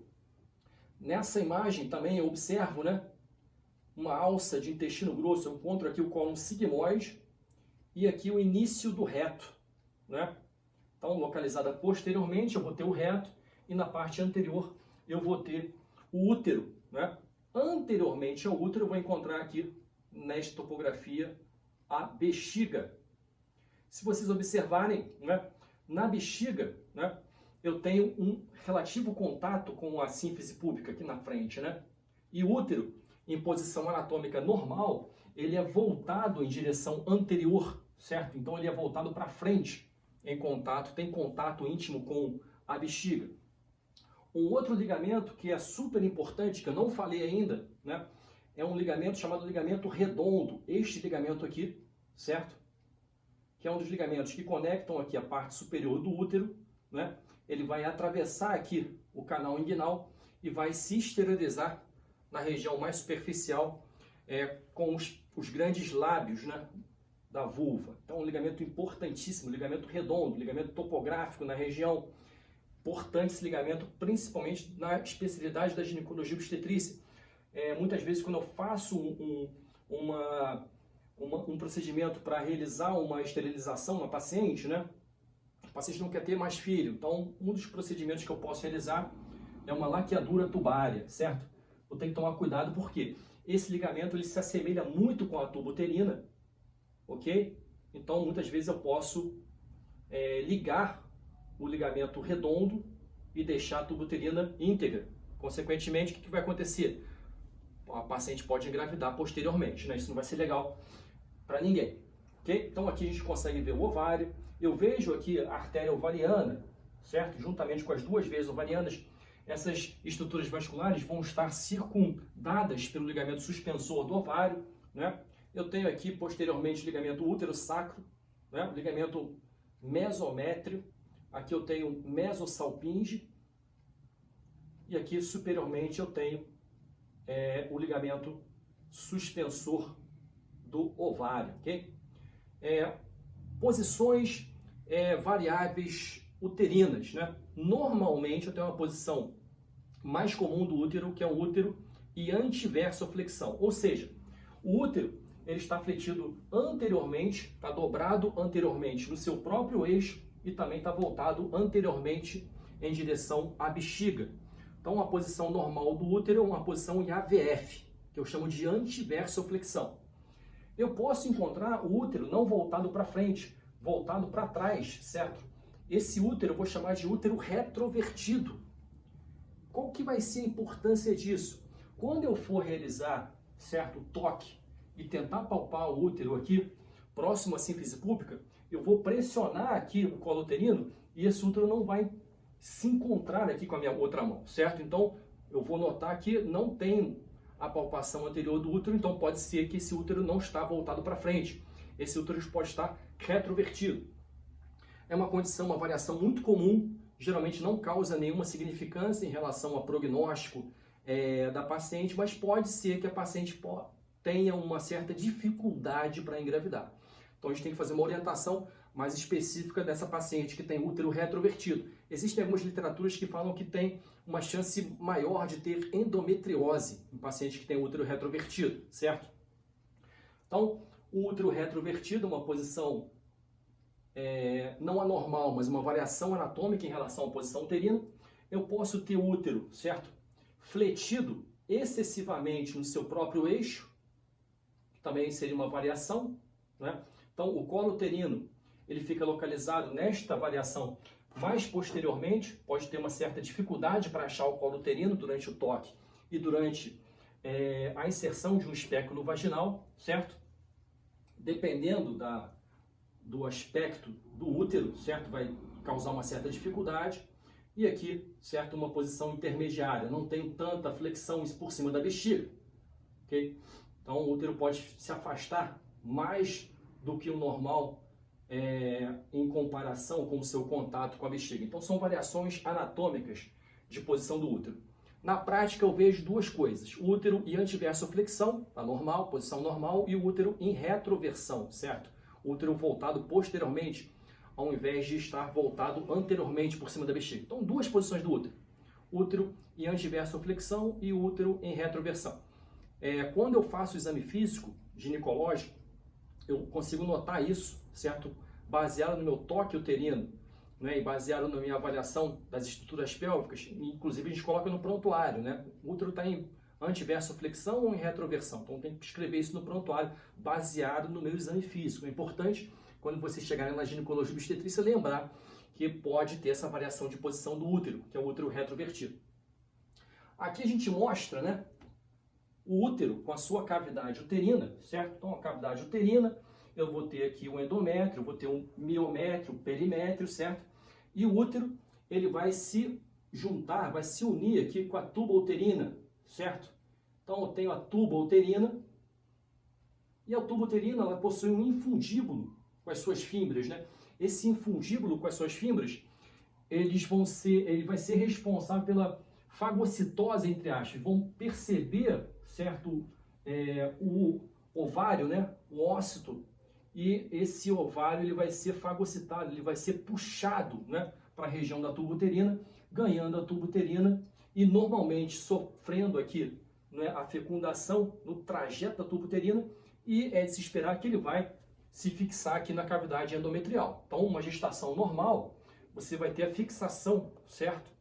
Nessa imagem também eu observo, né, uma alça de intestino grosso, eu encontro aqui o cólon sigmoide e aqui o início do reto, né? Então, localizada posteriormente, eu vou ter o reto e na parte anterior eu vou ter o útero, né? anteriormente ao útero, eu vou encontrar aqui, nesta topografia, a bexiga. Se vocês observarem, né, na bexiga, né, eu tenho um relativo contato com a sínfise púbica aqui na frente, né? E o útero, em posição anatômica normal, ele é voltado em direção anterior, certo? Então ele é voltado para frente, em contato, tem contato íntimo com a bexiga. Um outro ligamento que é super importante, que eu não falei ainda, né? É um ligamento chamado ligamento redondo. Este ligamento aqui, certo? Que é um dos ligamentos que conectam aqui a parte superior do útero, né? Ele vai atravessar aqui o canal inguinal e vai se esterilizar na região mais superficial, com os grandes lábios, né, da vulva. Então, um ligamento importantíssimo, ligamento redondo, ligamento topográfico na região. Importante esse ligamento, principalmente na especialidade da ginecologia obstetrícia. Muitas vezes, quando eu faço um procedimento para realizar uma esterilização na paciente, né, o paciente não quer ter mais filho. Então, um dos procedimentos que eu posso realizar é uma laqueadura tubária, certo? Eu tenho que tomar cuidado porque esse ligamento ele se assemelha muito com a tuba uterina, ok? Então, muitas vezes eu posso ligar o ligamento redondo e deixar a tuba uterina íntegra. Consequentemente, o que vai acontecer? A paciente pode engravidar posteriormente, né? Isso não vai ser legal para ninguém, ok? Então, aqui a gente consegue ver o ovário. Eu vejo aqui a artéria ovariana, certo? Juntamente com as duas veias ovarianas, essas estruturas vasculares vão estar circundadas pelo ligamento suspensor do ovário, né? Eu tenho aqui posteriormente o ligamento útero-sacro, né? O ligamento mesométrio. Aqui eu tenho mesosalpinge. E aqui superiormente eu tenho o ligamento suspensor do ovário, ok? Posições variáveis uterinas, né? Normalmente eu tenho uma posição mais comum do útero, que é o útero e antiversoflexão, ou seja, o útero ele está fletido anteriormente, está dobrado anteriormente no seu próprio eixo e também está voltado anteriormente em direção à bexiga. Então a posição normal do útero é uma posição em AVF, que eu chamo de antiversoflexão. Eu posso encontrar o útero não voltado para frente, voltado para trás, certo? Esse útero eu vou chamar de útero retrovertido. Qual que vai ser a importância disso? Quando eu for realizar certo toque e tentar palpar o útero aqui, próximo à sínfise púbica, eu vou pressionar aqui o colo uterino e esse útero não vai se encontrar aqui com a minha outra mão, certo? Então, eu vou notar que não tem a palpação anterior do útero, então pode ser que esse útero não está voltado para frente. Esse útero pode estar retrovertido. É uma condição, uma variação muito comum, geralmente não causa nenhuma significância em relação ao prognóstico da paciente, mas pode ser que a paciente tenha uma certa dificuldade para engravidar. Então a gente tem que fazer uma orientação mais específica dessa paciente que tem útero retrovertido. Existem algumas literaturas que falam que tem uma chance maior de ter endometriose em paciente que tem útero retrovertido, certo? Então, o útero retrovertido é uma posição não anormal, mas uma variação anatômica em relação à posição uterina. Eu posso ter o útero, certo? Fletido excessivamente no seu próprio eixo, que também seria uma variação, né? Então, o colo uterino, ele fica localizado nesta variação mais posteriormente, pode ter uma certa dificuldade para achar o colo uterino durante o toque e durante a inserção de um espéculo vaginal, certo? Dependendo do aspecto do útero, certo? Vai causar uma certa dificuldade. E aqui, certo? Uma posição intermediária, não tem tanta flexão por cima da bexiga, ok? Então, o útero pode se afastar mais do que o normal em comparação com o seu contato com a bexiga. Então, são variações anatômicas de posição do útero. Na prática, eu vejo duas coisas. O útero em antiversoflexão, tá normal, posição normal, e o útero em retroversão, certo? O útero voltado posteriormente, ao invés de estar voltado anteriormente por cima da bexiga. Então, duas posições do útero. Útero em antiversoflexão e o útero em retroversão. Quando eu faço o exame físico, ginecológico, eu consigo notar isso, certo? Baseado no meu toque uterino, né? E baseado na minha avaliação das estruturas pélvicas, inclusive a gente coloca no prontuário, né? O útero está em antiversoflexão ou em retroversão. Então tem que escrever isso no prontuário, baseado no meu exame físico. É importante, quando você chegar na ginecologia e obstetrícia, lembrar que pode ter essa variação de posição do útero, que é o útero retrovertido. Aqui a gente mostra, né, o útero com a sua cavidade uterina, certo? Então, a cavidade uterina, eu vou ter aqui um endométrio, vou ter um miométrio, um perimétrio, certo? E o útero, ele vai se juntar, vai se unir aqui com a tuba uterina, certo? Então, eu tenho a tuba uterina, e a tuba uterina, ela possui um infundíbulo com as suas fímbrias, né? Esse infundíbulo com as suas fímbrias, ele vai ser responsável pela fagocitose, entre aspas, vão perceber, certo, o ovário, né, o ócito, e esse ovário ele vai ser fagocitado, ele vai ser puxado, né, para a região da tuba uterina, ganhando a tuba uterina e normalmente sofrendo aqui, né, a fecundação no trajeto da tuba uterina, e é de se esperar que ele vai se fixar aqui na cavidade endometrial. Então, uma gestação normal, você vai ter a fixação, certo,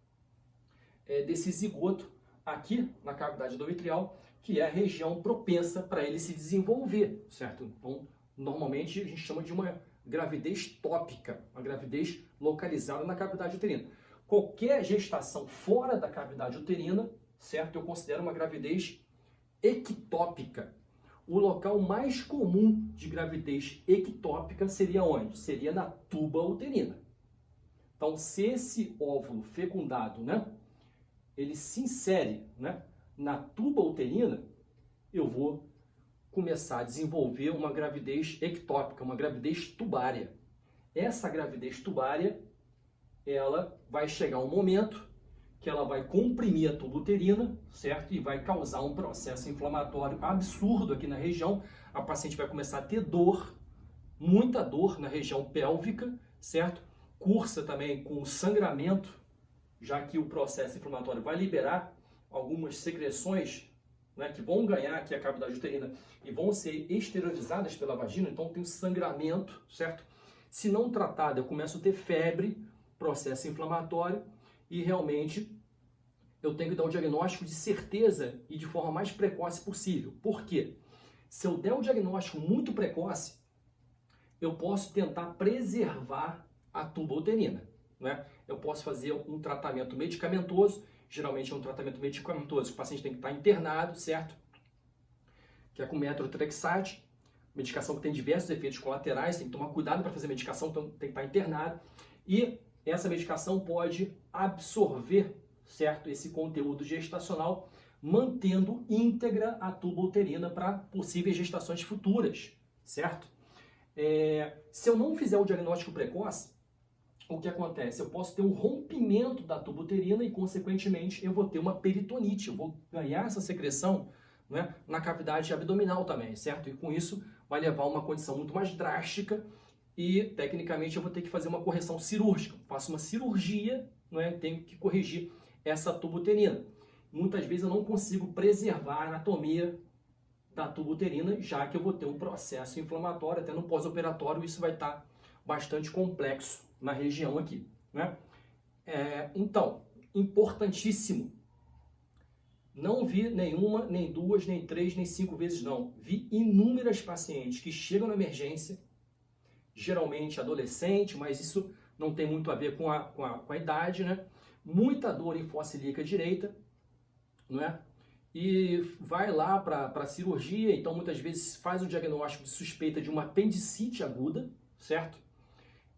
desse zigoto aqui na cavidade endometrial, que é a região propensa para ele se desenvolver, certo? Então, normalmente a gente chama de uma gravidez tópica, uma gravidez localizada na cavidade uterina. Qualquer gestação fora da cavidade uterina, certo? Eu considero uma gravidez ectópica. O local mais comum de gravidez ectópica seria onde? Seria na tuba uterina. Então, se esse óvulo fecundado, né, ele se insere, né, na tuba uterina, eu vou começar a desenvolver uma gravidez ectópica, uma gravidez tubária. Essa gravidez tubária, ela vai chegar um momento que ela vai comprimir a tuba uterina, certo? E vai causar um processo inflamatório absurdo aqui na região. A paciente vai começar a ter dor, muita dor na região pélvica, certo? Cursa também com sangramento, já que o processo inflamatório vai liberar algumas secreções, né, que vão ganhar aqui a cavidade uterina e vão ser exteriorizadas pela vagina, então tem sangramento, certo? Se não tratado, eu começo a ter febre, processo inflamatório, e realmente eu tenho que dar um diagnóstico de certeza e de forma mais precoce possível. Por quê? Se eu der um diagnóstico muito precoce, eu posso tentar preservar a tuba uterina, né? Eu posso fazer um tratamento medicamentoso, geralmente é um tratamento medicamentoso que o paciente tem que estar internado, certo? Que é com metotrexate, medicação que tem diversos efeitos colaterais, tem que tomar cuidado para fazer a medicação, então tem que estar internado. E essa medicação pode absorver, certo, esse conteúdo gestacional, mantendo íntegra a tuba uterina para possíveis gestações futuras, certo? Se eu não fizer o diagnóstico precoce, o que acontece? Eu posso ter um rompimento da tuba uterina e, consequentemente, eu vou ter uma peritonite. Eu vou ganhar essa secreção, né, na cavidade abdominal também, certo? E com isso vai levar a uma condição muito mais drástica e, tecnicamente, eu vou ter que fazer uma correção cirúrgica. Faço uma cirurgia, né, tenho que corrigir essa tuba uterina. Muitas vezes eu não consigo preservar a anatomia da tuba uterina, já que eu vou ter um processo inflamatório, até no pós-operatório isso vai estar bastante complexo na região aqui, né? Então, importantíssimo, não vi nenhuma, nem duas, nem três, nem 5 vezes não. Vi inúmeras pacientes que chegam na emergência, geralmente adolescente, mas isso não tem muito a ver com a idade, né? Muita dor em fossa ilíaca direita, não é? E vai lá para a cirurgia, então muitas vezes faz o diagnóstico de suspeita de uma apendicite aguda, certo?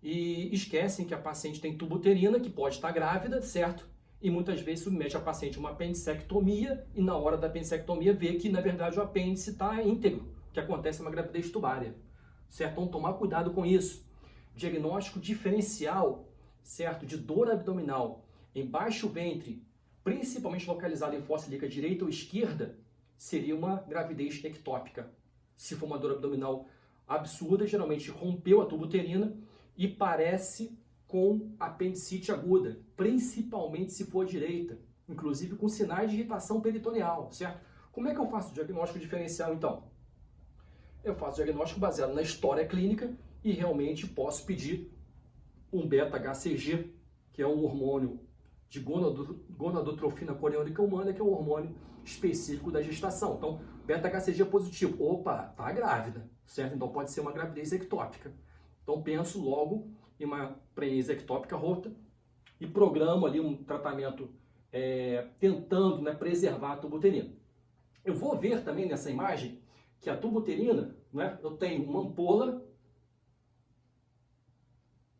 E esquecem que a paciente tem tuba uterina, que pode estar grávida, certo? E muitas vezes submete a paciente a uma apendicectomia e na hora da apendicectomia vê que, na verdade, o apêndice está íntegro, que acontece uma gravidez tubária, certo? Então, tomar cuidado com isso. Diagnóstico diferencial, certo? De dor abdominal em baixo ventre, principalmente localizado em fossa ilíaca direita ou esquerda, seria uma gravidez ectópica. Se for uma dor abdominal absurda, geralmente rompeu a tuba uterina e parece com apendicite aguda, principalmente se for direita, inclusive com sinais de irritação peritoneal, certo? Como é que eu faço o diagnóstico diferencial, então? Eu faço o diagnóstico baseado na história clínica e realmente posso pedir um beta-HCG, que é um hormônio de gonadotrofina coriônica humana, que é o hormônio específico da gestação. Então, beta-HCG é positivo. Opa, tá grávida, certo? Então pode ser uma gravidez ectópica. Então penso logo em uma prenese ectópica rota e programo ali um tratamento tentando, né, preservar a tuba uterina. Eu vou ver também nessa imagem que a tuba uterina, né, eu tenho uma ampola,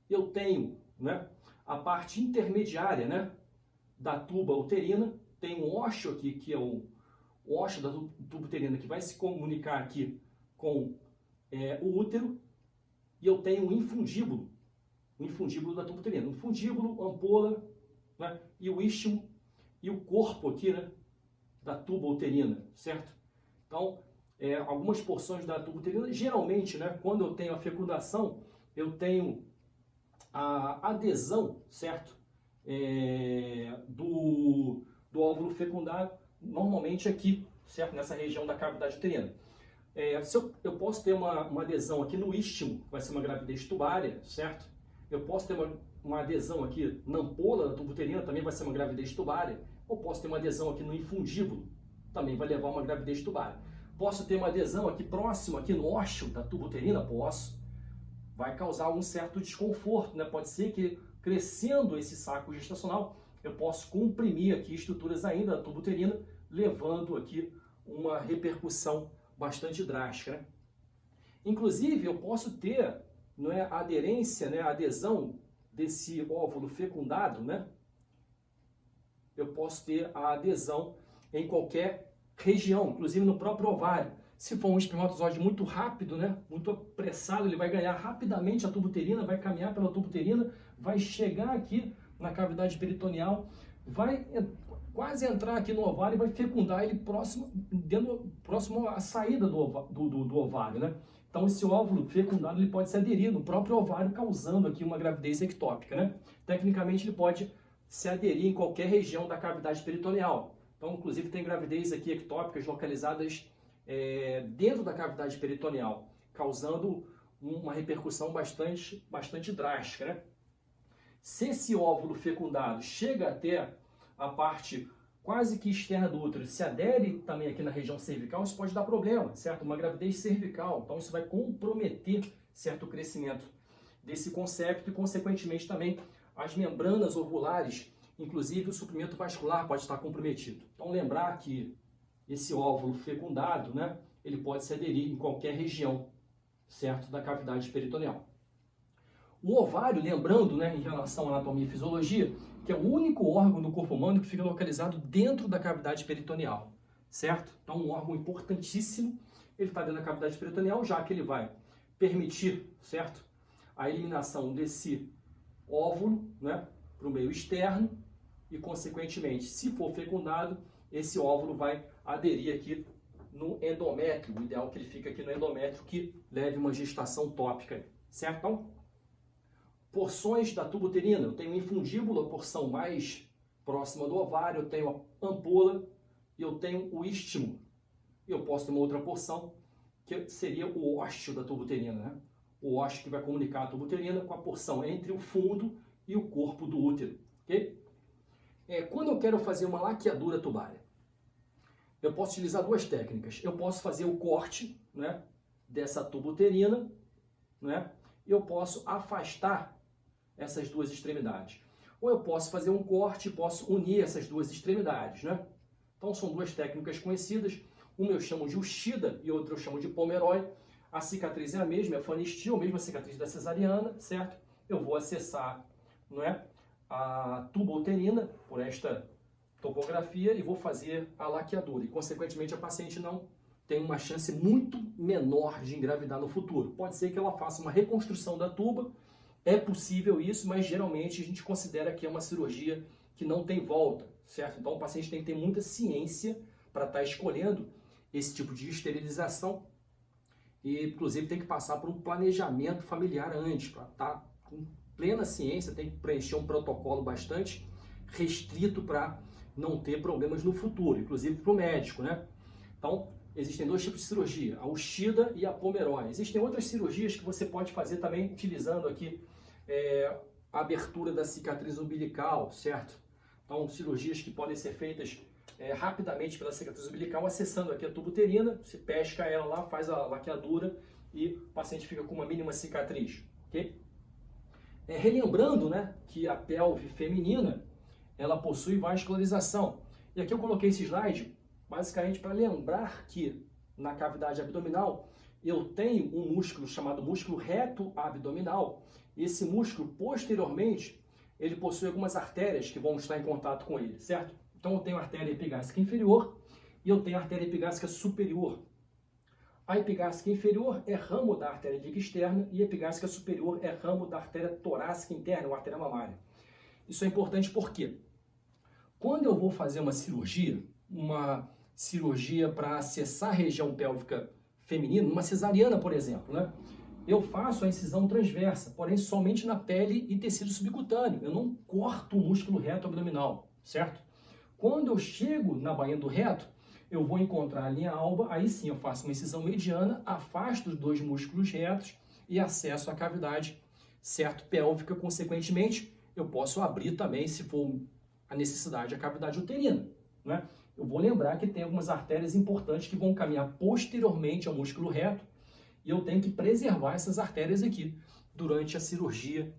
eu tenho, né, a parte intermediária, né, da tuba uterina, tem um ósseo aqui, que é o ósseo da tuba uterina, que vai se comunicar aqui com o útero, e eu tenho um infundíbulo da tuba uterina. Um infundíbulo, ampola, né, e o istmo, e o corpo aqui, né, da tuba uterina, certo? Então, algumas porções da tuba uterina, geralmente, né, quando eu tenho a fecundação, eu tenho a adesão, certo? Do óvulo fecundado, normalmente aqui, certo? Nessa região da cavidade uterina. Eu posso ter uma adesão aqui no istmo, vai ser uma gravidez tubária, certo? Eu posso ter uma adesão aqui na ampola da tuba uterina, também vai ser uma gravidez tubária. Ou posso ter uma adesão aqui no infundíbulo, também vai levar a uma gravidez tubária. Posso ter uma adesão aqui próxima, aqui no ósseo da tuba uterina? Posso. Vai causar um certo desconforto, né? Pode ser que crescendo esse saco gestacional, eu posso comprimir aqui estruturas ainda da tuba uterina, levando aqui uma repercussão bastante drástica, né? Inclusive, eu posso ter, não é, a aderência, né, a adesão desse óvulo fecundado, né? Eu posso ter a adesão em qualquer região, inclusive no próprio ovário. Se for um espermatozoide muito rápido, né, muito apressado, ele vai ganhar rapidamente a tuba uterina, vai caminhar pela tuba uterina, vai chegar aqui na cavidade peritoneal, vai quase entrar aqui no ovário e vai fecundar ele próximo à saída do ovário, né? Então esse óvulo fecundado ele pode se aderir no próprio ovário, causando aqui uma gravidez ectópica, né? Tecnicamente ele pode se aderir em qualquer região da cavidade peritoneal. Então, inclusive, tem gravidez aqui ectópicas localizadas dentro da cavidade peritoneal, causando uma repercussão bastante drástica, né? Se esse óvulo fecundado chega até a parte quase que externa do útero, se adere também aqui na região cervical, isso pode dar problema, certo? Uma gravidez cervical, então isso vai comprometer certo crescimento desse concepto e, consequentemente, também as membranas ovulares, inclusive o suprimento vascular pode estar comprometido. Então, lembrar que esse óvulo fecundado, né, ele pode se aderir em qualquer região, certo, da cavidade peritoneal. O ovário, lembrando, né, em relação à anatomia e fisiologia, que é o único órgão do corpo humano que fica localizado dentro da cavidade peritoneal, certo? Então, um órgão importantíssimo, ele está dentro da cavidade peritoneal, já que ele vai permitir, certo, a eliminação desse óvulo, né, para o meio externo e, consequentemente, se for fecundado, esse óvulo vai aderir aqui no endométrio. O ideal é que ele fique aqui no endométrio, que leve uma gestação tópica, certo? Então, porções da tuba uterina, eu tenho o infundíbulo, a porção mais próxima do ovário, eu tenho a ampola e eu tenho o istmo. E eu posso ter uma outra porção, que seria o ósseo da tuba uterina, né? O ósseo que vai comunicar a tuba uterina com a porção entre o fundo e o corpo do útero, ok? Quando eu quero fazer uma laqueadura tubária, eu posso utilizar duas técnicas. Eu posso fazer o corte, né, dessa tuba uterina, né? Eu posso afastar essas duas extremidades. Ou eu posso fazer um corte e posso unir essas duas extremidades, né? Então são duas técnicas conhecidas. Uma eu chamo de Uchida e outra eu chamo de Pomeroy. A cicatriz é a mesma, é a fanistil, a mesma cicatriz da cesariana, certo? Eu vou acessar, não é, a tuba uterina por esta topografia e vou fazer a laqueadura. E, consequentemente, a paciente não tem uma chance muito menor de engravidar no futuro. Pode ser que ela faça uma reconstrução da tuba, é possível isso, mas geralmente a gente considera que é uma cirurgia que não tem volta, certo? Então, o paciente tem que ter muita ciência para estar escolhendo esse tipo de esterilização e, inclusive, tem que passar por um planejamento familiar antes, para estar com plena ciência, tem que preencher um protocolo bastante restrito para não ter problemas no futuro, inclusive para o médico, né? Então, existem dois tipos de cirurgia, a Uchida e a Pomeroy. Existem outras cirurgias que você pode fazer também utilizando aqui a abertura da cicatriz umbilical, certo? Então, cirurgias que podem ser feitas rapidamente pela cicatriz umbilical, acessando aqui a tuba uterina, se pesca ela lá, faz a laqueadura e o paciente fica com uma mínima cicatriz, ok? Relembrando, né, que a pelve feminina, ela possui vascularização. E aqui eu coloquei esse slide, basicamente para lembrar que na cavidade abdominal eu tenho um músculo chamado músculo reto abdominal. E esse músculo, posteriormente, ele possui algumas artérias que vão estar em contato com ele, certo? Então eu tenho a artéria epigástrica inferior e eu tenho a artéria epigástrica superior. A epigástrica inferior é ramo da artéria ilíaca externa e a epigástrica superior é ramo da artéria torácica interna, ou artéria mamária. Isso é importante porque quando eu vou fazer uma cirurgia para acessar a região pélvica feminina, uma cesariana, por exemplo, né? Eu faço a incisão transversa, porém somente na pele e tecido subcutâneo. Eu não corto o músculo reto abdominal, certo? Quando eu chego na bainha do reto, eu vou encontrar a linha alba, aí sim eu faço uma incisão mediana, afasto os dois músculos retos e acesso à cavidade, certo, pélvica. Consequentemente, eu posso abrir também, se for a necessidade, a cavidade uterina, né? Eu vou lembrar que tem algumas artérias importantes que vão caminhar posteriormente ao músculo reto e eu tenho que preservar essas artérias aqui durante a cirurgia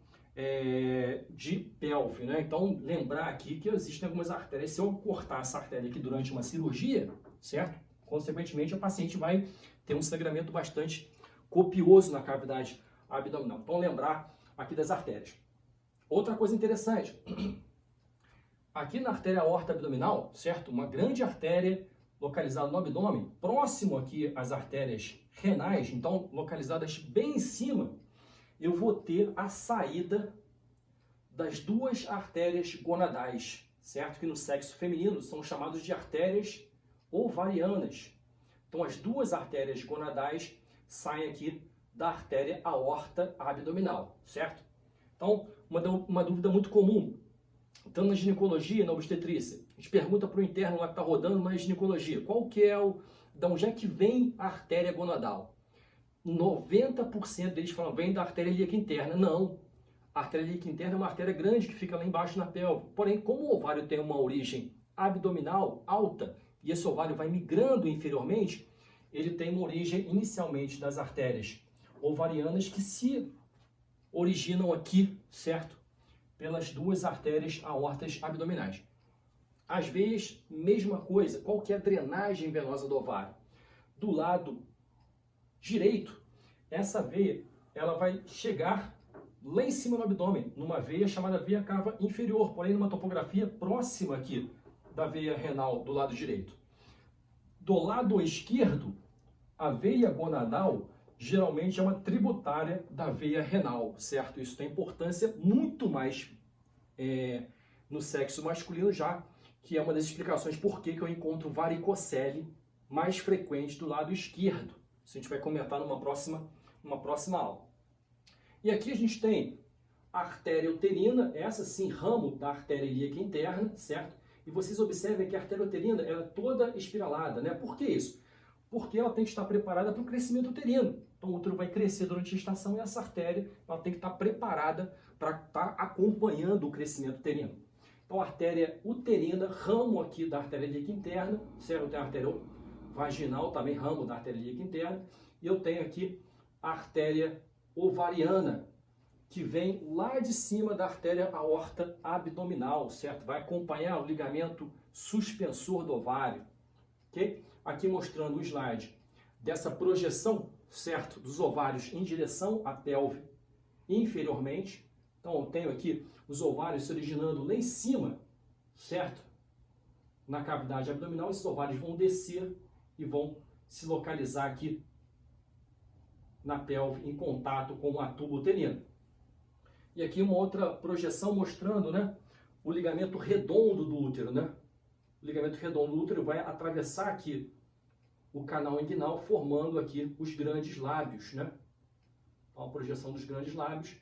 de pelve, né? Então, lembrar aqui que existem algumas artérias. Se eu cortar essa artéria aqui durante uma cirurgia, certo? Consequentemente, a paciente vai ter um sangramento bastante copioso na cavidade abdominal. Então, lembrar aqui das artérias. Outra coisa interessante, aqui na artéria aorta abdominal, certo? Uma grande artéria localizada no abdômen, próximo aqui às artérias renais, então localizadas bem em cima, eu vou ter a saída das duas artérias gonadais, certo? Que no sexo feminino são chamadas de artérias ovarianas. Então, as duas artérias gonadais saem aqui da artéria aorta abdominal, certo? Então, uma dúvida muito comum, tanto na ginecologia e na obstetrícia, a gente pergunta para o interno lá que está rodando na ginecologia, qual que é de onde é que vem a artéria gonadal? 90% deles falam, vem da artéria ilíaca interna. Não, a artéria ilíaca interna é uma artéria grande que fica lá embaixo na pelve. Porém, como o ovário tem uma origem abdominal alta, e esse ovário vai migrando inferiormente, ele tem uma origem inicialmente das artérias ovarianas que se originam aqui, certo? Pelas duas artérias aortas abdominais. As veias, mesma coisa. Qual que é a drenagem venosa do ovário? Do lado direito, essa veia, ela vai chegar lá em cima no abdômen, numa veia chamada veia cava inferior, porém numa topografia próxima aqui da veia renal do lado direito. Do lado esquerdo, a veia gonadal geralmente é uma tributária da veia renal, certo? Isso tem importância muito mais no sexo masculino, já que é uma das explicações por que eu encontro varicocele mais frequente do lado esquerdo. Isso a gente vai comentar numa próxima aula. E aqui a gente tem a artéria uterina, essa sim, ramo da artéria ilíaca interna, certo? E vocês observem que a artéria uterina ela é toda espiralada, né? Por que isso? Porque ela tem que estar preparada para o crescimento uterino. Então o útero vai crescer durante a gestação e essa artéria ela tem que estar preparada para estar acompanhando o crescimento uterino. Então a artéria uterina, ramo aqui da artéria ilíaca interna, certo? Tem a artéria vaginal, também ramo da artéria ilíaca interna, e eu tenho aqui a artéria ovariana, que vem lá de cima da artéria aorta abdominal, certo? Vai acompanhar o ligamento suspensor do ovário, ok? Aqui mostrando o slide dessa projeção, certo? Dos ovários em direção à pelve inferiormente. Então eu tenho aqui os ovários se originando lá em cima, certo? Na cavidade abdominal, esses ovários vão descer e vão se localizar aqui na pelve em contato com a tuba uterina. E aqui uma outra projeção mostrando, né, o ligamento redondo do útero, né? O ligamento redondo do útero vai atravessar aqui o canal inguinal, formando aqui os grandes lábios, né? Então, a projeção dos grandes lábios,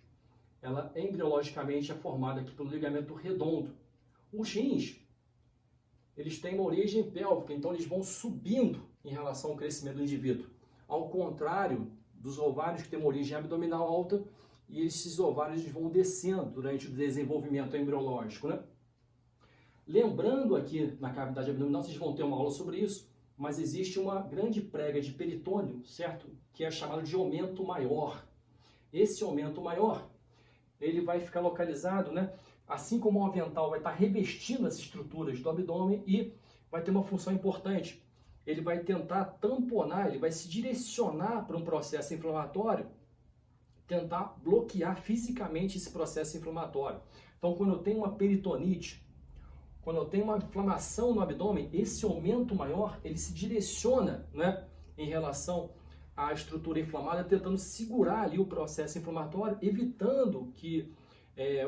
ela embriologicamente é formada aqui pelo ligamento redondo. Os rins, eles têm uma origem pélvica, então eles vão subindo em relação ao crescimento do indivíduo. Ao contrário dos ovários que têm uma origem abdominal alta, e esses ovários vão descendo durante o desenvolvimento embriológico, né? Lembrando aqui na cavidade abdominal, vocês vão ter uma aula sobre isso, mas existe uma grande prega de peritônio, certo? Que é chamado de aumento maior. Esse aumento maior, ele vai ficar localizado, né? Assim como o avental vai estar revestindo as estruturas do abdômen e vai ter uma função importante. Ele vai tentar tamponar, ele vai se direcionar para um processo inflamatório, tentar bloquear fisicamente esse processo inflamatório. Então, quando eu tenho uma peritonite, quando eu tenho uma inflamação no abdômen, esse aumento maior, ele se direciona, né, em relação à estrutura inflamada, tentando segurar ali o processo inflamatório, evitando que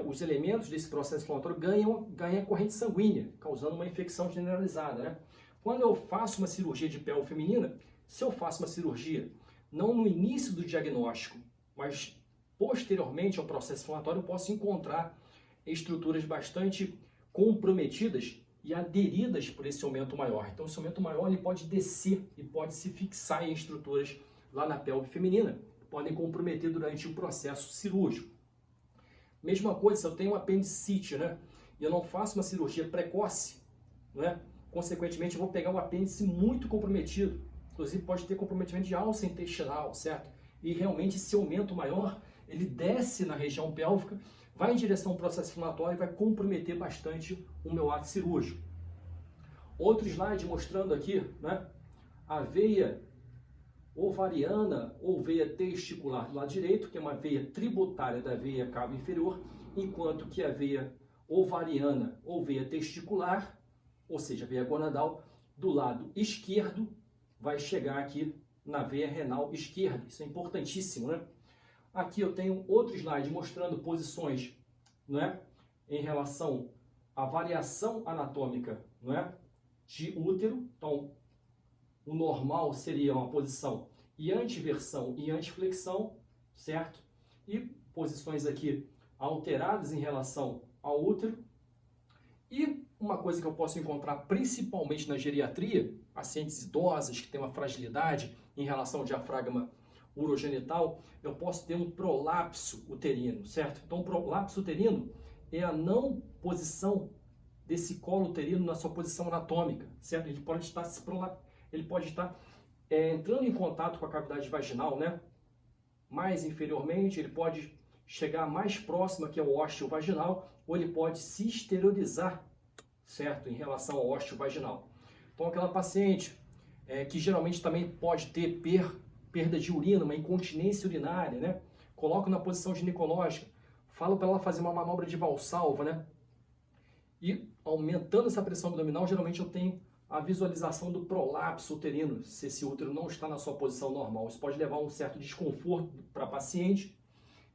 os elementos desse processo inflamatório ganhem a corrente sanguínea, causando uma infecção generalizada, né? Quando eu faço uma cirurgia de pelve feminina, se eu faço uma cirurgia não no início do diagnóstico, mas posteriormente ao processo inflamatório, eu posso encontrar estruturas bastante comprometidas e aderidas por esse aumento maior. Então, esse aumento maior ele pode descer e pode se fixar em estruturas lá na pelve feminina, podem comprometer durante o processo cirúrgico. Mesma coisa, se eu tenho um apendicite, né, e eu não faço uma cirurgia precoce, né, consequentemente eu vou pegar um apêndice muito comprometido, inclusive pode ter comprometimento de alça intestinal, certo? E realmente esse aumento maior, ele desce na região pélvica, vai em direção ao processo inflamatório e vai comprometer bastante o meu ato cirúrgico. Outro slide mostrando aqui, né, a veia ovariana ou veia testicular do lado direito, que é uma veia tributária da veia cavo inferior, enquanto que a veia ovariana ou veia testicular, ou seja, a veia gonadal, do lado esquerdo, vai chegar aqui na veia renal esquerda. Isso é importantíssimo, né? Aqui eu tenho outro slide mostrando posições, não é, em relação à variação anatômica, não é, de útero. Então, o normal seria uma posição e antiversão e antiflexão, certo? E posições aqui alteradas em relação ao útero. E uma coisa que eu posso encontrar principalmente na geriatria, pacientes idosas que têm uma fragilidade em relação ao diafragma urogenital, eu posso ter um prolapso uterino, certo? Então, o prolapso uterino é a não posição desse colo uterino na sua posição anatômica, certo? Ele pode estar entrando em contato com a cavidade vaginal, né? Mais inferiormente, ele pode chegar mais próximo aqui ao ósteo vaginal, ou ele pode se exteriorizar, certo? Em relação ao ósteo vaginal. Então, aquela paciente que geralmente também pode ter perda de urina, uma incontinência urinária, né? Coloco na posição ginecológica, falo para ela fazer uma manobra de Valsalva, né? E aumentando essa pressão abdominal, geralmente eu tenho a visualização do prolapso uterino, se esse útero não está na sua posição normal. Isso pode levar a um certo desconforto para a paciente.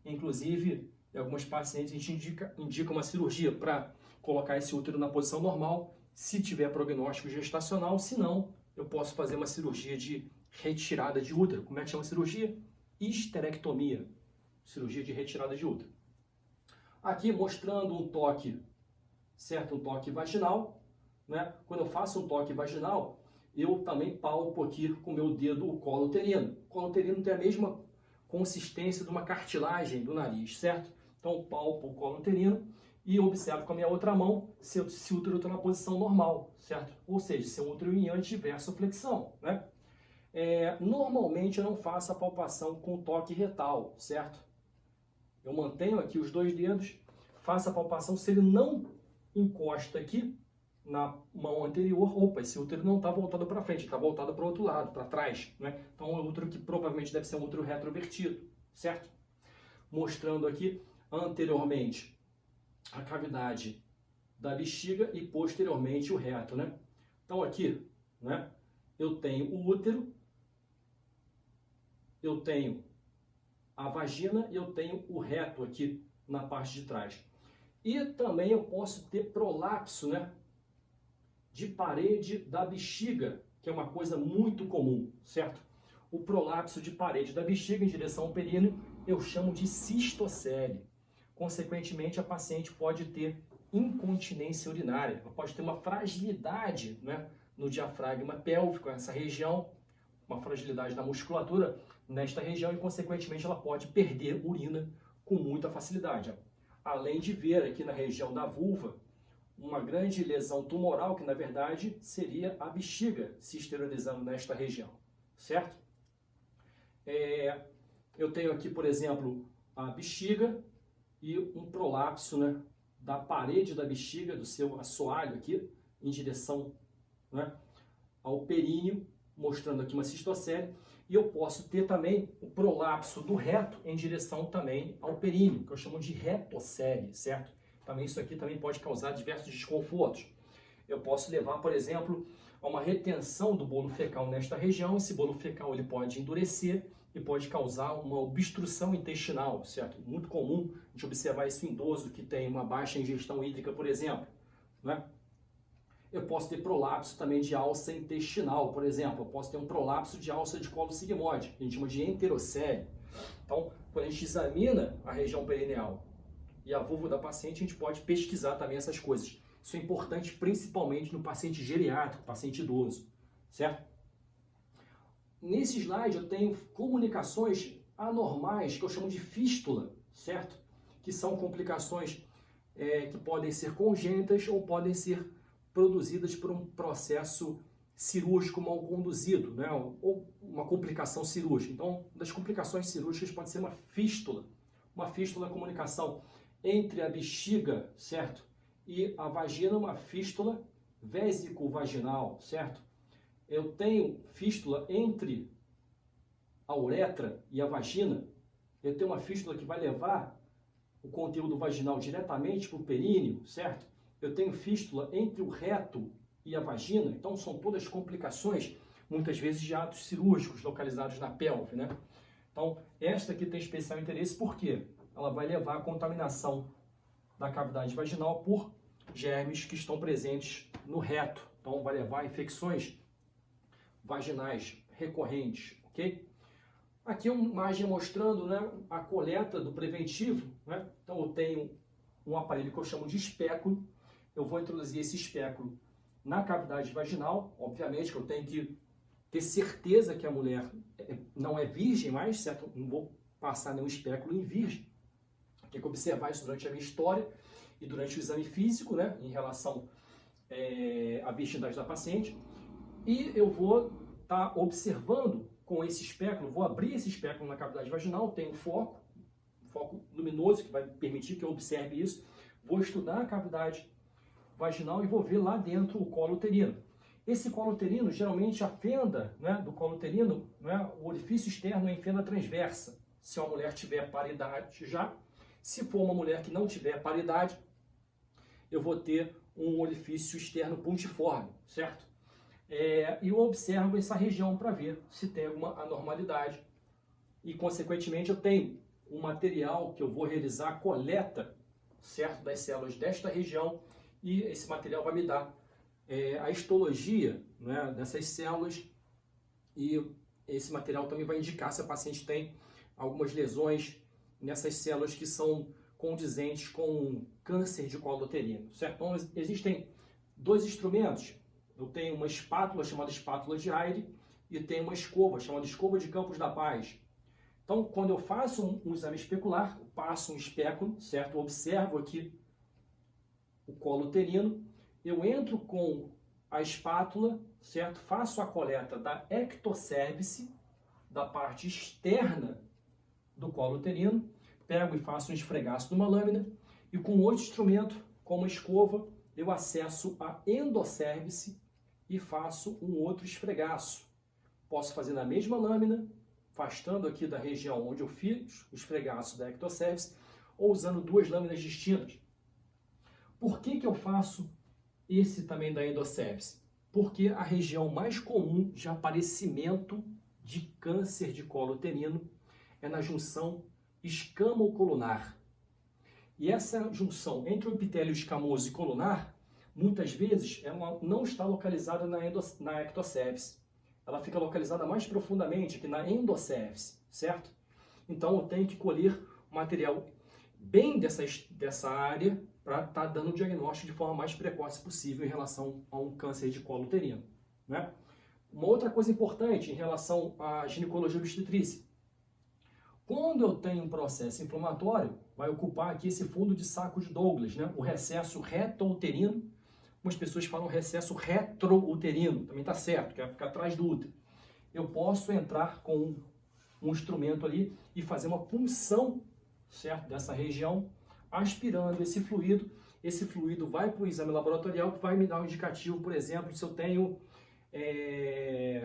Inclusive, em algumas pacientes a gente indica uma cirurgia para colocar esse útero na posição normal, se tiver prognóstico gestacional. Se não, eu posso fazer uma cirurgia de retirada de útero. Como é que chama a cirurgia? Histerectomia. Cirurgia de retirada de útero. Aqui mostrando um toque, certo? Um toque vaginal, né? Quando eu faço um toque vaginal, eu também palpo aqui com o meu dedo o colo uterino. O colo uterino tem a mesma consistência de uma cartilagem do nariz, certo? Então, eu palpo o colo uterino e observo com a minha outra mão se o útero está na posição normal, certo? Ou seja, se é um útero em antiversoflexão, né? Normalmente eu não faço a palpação com toque retal, certo? Eu mantenho aqui os dois dedos, faço a palpação. Se ele não encosta aqui na mão anterior, opa, esse útero não está voltado para frente, está voltado para o outro lado, para trás, né? Então é um útero que provavelmente deve ser um útero retrovertido, certo? Mostrando aqui anteriormente a cavidade da bexiga e posteriormente o reto, né? Então aqui, né, eu tenho o útero, eu tenho a vagina e eu tenho o reto aqui na parte de trás. E também eu posso ter prolapso, né, de parede da bexiga, que é uma coisa muito comum, certo? O prolapso de parede da bexiga em direção ao períneo eu chamo de cistocele. Consequentemente, a paciente pode ter incontinência urinária, ela pode ter uma fragilidade, né, no diafragma pélvico, essa região, uma fragilidade da musculatura nesta região e, consequentemente, ela pode perder urina com muita facilidade. Além de ver aqui na região da vulva uma grande lesão tumoral, que na verdade seria a bexiga se esterilizando nesta região, certo? Eu tenho aqui, por exemplo, a bexiga e um prolapso, né, da parede da bexiga, do seu assoalho aqui, em direção, né, ao períneo, mostrando aqui uma cistocele. E eu posso ter também o prolapso do reto em direção também ao períneo, que eu chamo de retocele, certo? Também isso aqui também pode causar diversos desconfortos. Eu posso levar, por exemplo, a uma retenção do bolo fecal nesta região. Esse bolo fecal ele pode endurecer e pode causar uma obstrução intestinal, certo? Muito comum a gente observar isso em idoso que tem uma baixa ingestão hídrica, por exemplo, né? Eu posso ter prolapso também de alça intestinal, por exemplo. Eu posso ter um prolapso de alça de colo sigmoide, que a gente chama de enterocele. Então, quando a gente examina a região perineal e a vulva da paciente, a gente pode pesquisar também essas coisas. Isso é importante principalmente no paciente geriátrico, paciente idoso, certo? Nesse slide eu tenho comunicações anormais, que eu chamo de fístula, certo? Que são complicações que podem ser congênitas ou podem ser produzidas por um processo cirúrgico mal conduzido, né? Ou uma complicação cirúrgica. Então, das complicações cirúrgicas pode ser uma fístula. Uma fístula é a comunicação entre a bexiga, certo? E a vagina, uma fístula vésico-vaginal, certo? Eu tenho fístula entre a uretra e a vagina. Eu tenho uma fístula que vai levar o conteúdo vaginal diretamente para o períneo, certo? Eu tenho fístula entre o reto e a vagina. Então, são todas complicações, muitas vezes, de atos cirúrgicos localizados na pelve, né? Então, esta aqui tem especial interesse porque ela vai levar à contaminação da cavidade vaginal por germes que estão presentes no reto. Então, vai levar a infecções vaginais recorrentes, ok? Aqui uma imagem mostrando, né, a coleta do preventivo, né? Então, eu tenho um aparelho que eu chamo de espéculo. Eu vou introduzir esse espéculo na cavidade vaginal. Obviamente que eu tenho que ter certeza que a mulher não é virgem mais, certo? Não vou passar nenhum espéculo em virgem. Tenho que observar isso durante a minha história e durante o exame físico, né, em relação à virgindade da paciente. E eu vou estar observando com esse espéculo, vou abrir esse espéculo na cavidade vaginal, tem um foco luminoso que vai permitir que eu observe isso. Vou estudar a cavidade vaginal e vou ver lá dentro o colo uterino. Esse colo uterino, geralmente a fenda, né, do colo uterino, né, o orifício externo é em fenda transversa. Se uma mulher tiver paridade já, se for uma mulher que não tiver paridade, eu vou ter um orifício externo pontiforme, certo? E eu observo essa região para ver se tem alguma anormalidade. E, consequentemente, eu tenho um material que eu vou realizar a coleta, certo, das células desta região, e esse material vai me dar a histologia, né, dessas células, e esse material também vai indicar se a paciente tem algumas lesões nessas células que são condizentes com câncer de colo uterino, certo? Então, existem dois instrumentos. Eu tenho uma espátula chamada espátula de Ayre e tenho uma escova chamada escova de Campos da Paz. Então, quando eu faço um exame especular, eu passo um espéculo, certo? Eu observo aqui o colo uterino, eu entro com a espátula, certo? Faço a coleta da ectocervice, da parte externa do colo uterino, pego e faço um esfregaço numa lâmina e com outro instrumento, como uma escova, eu acesso a endocervice e faço um outro esfregaço. Posso fazer na mesma lâmina, afastando aqui da região onde eu fiz o esfregaço da ectocervice, ou usando duas lâminas distintas. Por que eu faço esse também da endocervice? Porque a região mais comum de aparecimento de câncer de colo uterino é na junção escamo-colunar. E essa junção entre o epitélio escamoso e colunar, muitas vezes, ela não está localizada na ectocervice. Ela fica localizada mais profundamente aqui na endocervice, certo? Então, eu tenho que colher o material bem dessa área para estar dando o diagnóstico de forma mais precoce possível em relação a um câncer de colo uterino, né? Uma outra coisa importante em relação à ginecologia obstetrícia. Quando eu tenho um processo inflamatório, vai ocupar aqui esse fundo de saco de Douglas, né? O recesso reto-uterino. Algumas pessoas falam recesso retro-uterino, também está certo, que vai ficar atrás do útero. Eu posso entrar com um instrumento ali e fazer uma punção, certo, dessa região, aspirando esse fluido. Esse fluido vai para o exame laboratorial, que vai me dar um indicativo, por exemplo, se eu tenho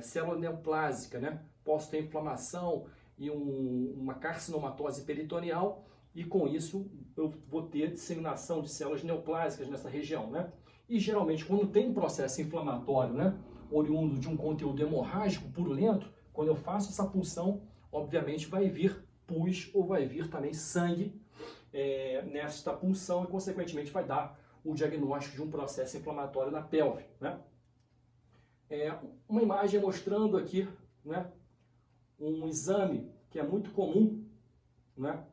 célula neoplásica, né? Posso ter inflamação e uma carcinomatose peritoneal, e com isso eu vou ter disseminação de células neoplásicas nessa região, né? E geralmente quando tem um processo inflamatório, né, oriundo de um conteúdo hemorrágico purulento, quando eu faço essa punção, obviamente vai vir pus ou vai vir também sangue nesta punção e consequentemente vai dar o diagnóstico de um processo inflamatório na pelve, né? Uma imagem mostrando aqui, né, um exame que é muito comum, né,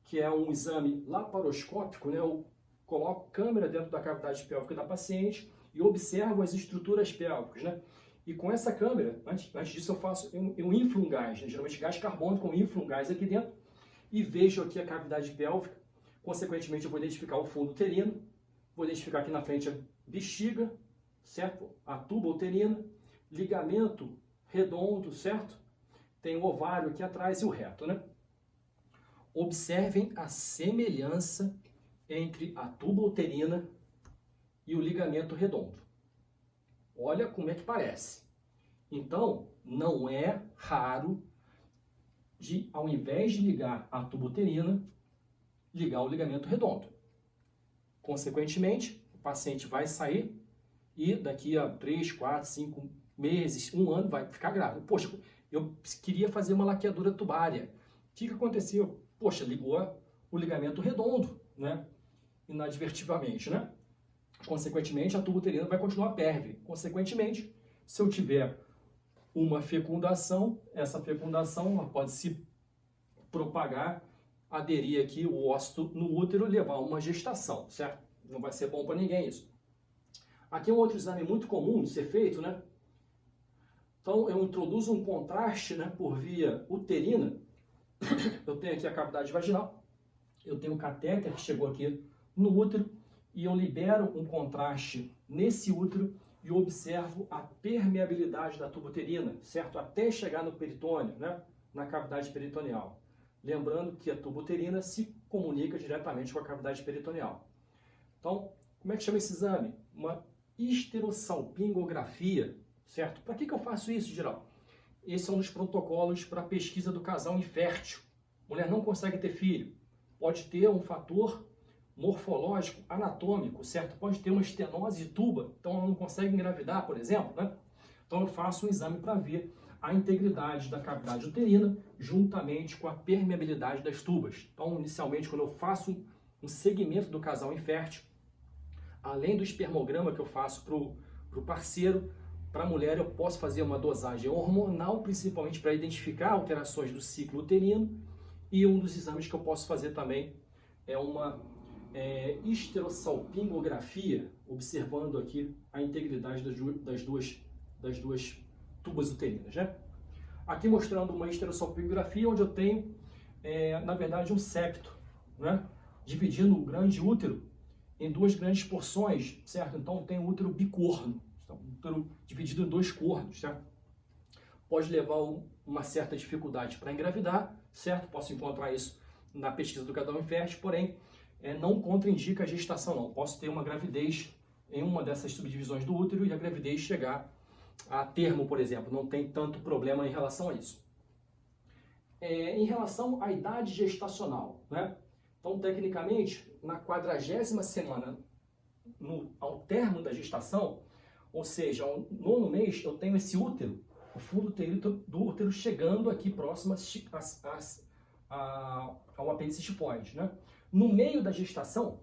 que é um exame laparoscópico, né? Eu coloco câmera dentro da cavidade pélvica da paciente e observo as estruturas pélvicas, né? E com essa câmera, antes disso eu faço eu inflo um gás, né? Geralmente gás carbônico, eu inflo um gás aqui dentro e vejo aqui a cavidade pélvica. Consequentemente eu vou identificar o fundo uterino, vou identificar aqui na frente a bexiga, certo? A tuba uterina, ligamento redondo, certo? Tem o ovário aqui atrás e o reto, né? Observem a semelhança entre a tuba uterina e o ligamento redondo. Olha como é que parece. Então, não é raro de, ao invés de ligar a tuba uterina, ligar o ligamento redondo. Consequentemente, o paciente vai sair e daqui a 3, 4, 5 meses, 1 ano, vai ficar grávida. Poxa, eu queria fazer uma laqueadura tubária. O que aconteceu? Poxa, ligou o ligamento redondo, né? Inadvertidamente, né? Consequentemente, a tuba uterina vai continuar pérvia. Consequentemente, se eu tiver uma fecundação, essa fecundação ela pode se propagar, aderir aqui o ócito no útero e levar a uma gestação, certo? Não vai ser bom para ninguém isso. Aqui é um outro exame muito comum de ser feito, né? Então, eu introduzo um contraste, né, por via uterina. Eu tenho aqui a cavidade vaginal, eu tenho um catéter que chegou aqui no útero e eu libero um contraste nesse útero e observo a permeabilidade da tuba uterina, certo? Até chegar no peritônio, né, na cavidade peritoneal. Lembrando que a tuba uterina se comunica diretamente com a cavidade peritoneal. Então, como é que chama esse exame? Uma histerosalpingografia, certo? Para que eu faço isso, geral? Esse é um dos protocolos para a pesquisa do casal infértil. Mulher não consegue ter filho. Pode ter um fator morfológico, anatômico, certo? Pode ter uma estenose de tuba, então ela não consegue engravidar, por exemplo, né? Então eu faço um exame para ver a integridade da cavidade uterina juntamente com a permeabilidade das tubas. Então, inicialmente, quando eu faço um segmento do casal infértil, além do espermograma que eu faço para o parceiro, para a mulher eu posso fazer uma dosagem hormonal, principalmente para identificar alterações do ciclo uterino, e um dos exames que eu posso fazer também é uma histerosalpingografia, observando aqui a integridade das duas tubas uterinas, né? Aqui mostrando uma histerosalpingografia onde eu tenho, na verdade, um septo, né? Dividindo o grande útero em duas grandes porções, certo? Então tem o útero bicorno, então, útero dividido em 2 cornos, certo? Pode levar uma certa dificuldade para engravidar, certo? Posso encontrar isso na pesquisa do casal infértil, porém, não contraindica a gestação, não. Posso ter uma gravidez em uma dessas subdivisões do útero e a gravidez chegar a termo, por exemplo. Não tem tanto problema em relação a isso. Em relação à idade gestacional, né? Então, tecnicamente, na 40ª semana, ao término da gestação, ou seja, ao 9º mês, eu tenho esse útero, o fundo uterino do útero chegando aqui próximo ao apêndice tifoide, né? No meio da gestação,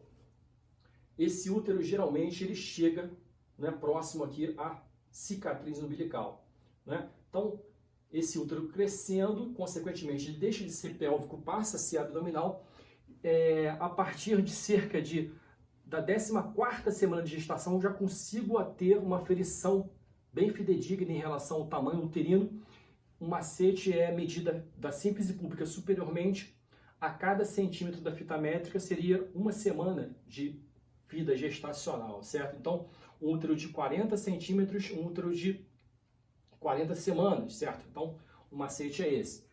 esse útero geralmente ele chega, né, próximo aqui à cicatriz umbilical, né? Então, esse útero crescendo, consequentemente, ele deixa de ser pélvico, passa a ser abdominal. A partir de cerca da 14ª semana de gestação, eu já consigo ter uma aferição bem fidedigna em relação ao tamanho uterino, um macete é a medida da síntese pública superiormente. A cada centímetro da fita métrica seria uma semana de vida gestacional, certo? Então, um útero de 40 centímetros, um útero de 40 semanas, certo? Então, o macete é esse.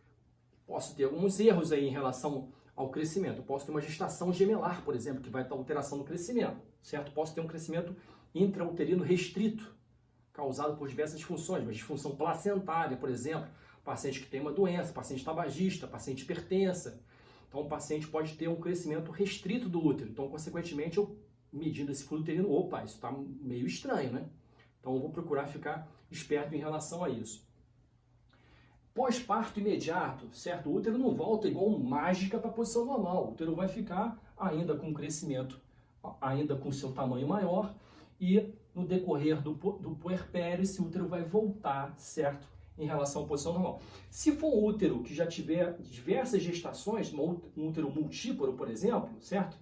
Posso ter alguns erros aí em relação ao crescimento. Posso ter uma gestação gemelar, por exemplo, que vai estar alteração no crescimento, certo? Posso ter um crescimento intrauterino restrito, causado por diversas disfunções, uma disfunção placentária, por exemplo, paciente que tem uma doença, paciente tabagista, paciente hipertensa. Então, o paciente pode ter um crescimento restrito do útero. Então, consequentemente, eu medindo esse fluido uterino, opa, isso está meio estranho, né? Então, eu vou procurar ficar esperto em relação a isso. Pós-parto imediato, certo? O útero não volta igual mágica para a posição normal. O útero vai ficar ainda com crescimento, ainda com seu tamanho maior, e no decorrer do puerpério, esse útero vai voltar, certo? Em relação à posição normal. Se for um útero que já tiver diversas gestações, um útero multíparo, por exemplo, certo?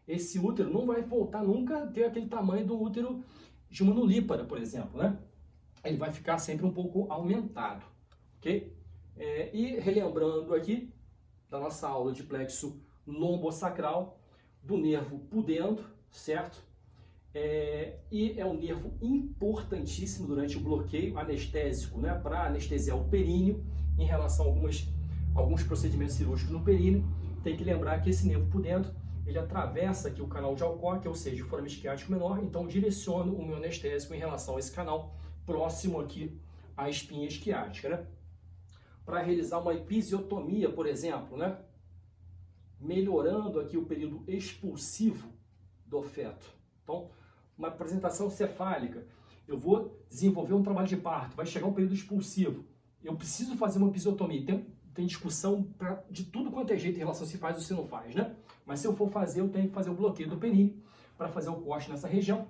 Esse útero não vai voltar nunca a ter aquele tamanho do útero de uma nulípara, por exemplo, né? Ele vai ficar sempre um pouco aumentado, ok? E relembrando aqui da nossa aula de plexo lombosacral, do nervo pudendo, certo? E é um nervo importantíssimo durante o bloqueio anestésico, né? Para anestesiar o períneo em relação a alguns procedimentos cirúrgicos no períneo. Tem que lembrar que esse nervo pudendo, ele atravessa aqui o canal de Alcock, ou seja, o forame isquiático menor, então direciona o meu anestésico em relação a esse canal próximo aqui à espinha isquiática, né? Para realizar uma episiotomia, por exemplo, né? Melhorando aqui o período expulsivo do feto. Então, uma apresentação cefálica, eu vou desenvolver um trabalho de parto, vai chegar um período expulsivo, eu preciso fazer uma episiotomia. Tem discussão de tudo quanto é jeito em relação a se faz ou se não faz, né? Mas se eu for fazer, eu tenho que fazer o bloqueio do períneo para fazer o corte nessa região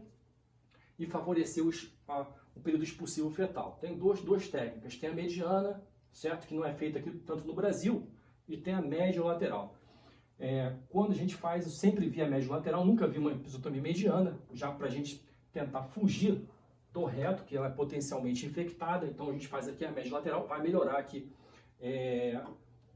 e favorecer o período expulsivo fetal. Tem duas técnicas, tem a mediana, certo? Que não é feita aqui tanto no Brasil, e tem a médio-lateral. Quando a gente faz, eu sempre vi a médio-lateral, nunca vi uma episiotomia mediana, já para a gente tentar fugir do reto, que ela é potencialmente infectada, então a gente faz aqui a médio-lateral, vai melhorar aqui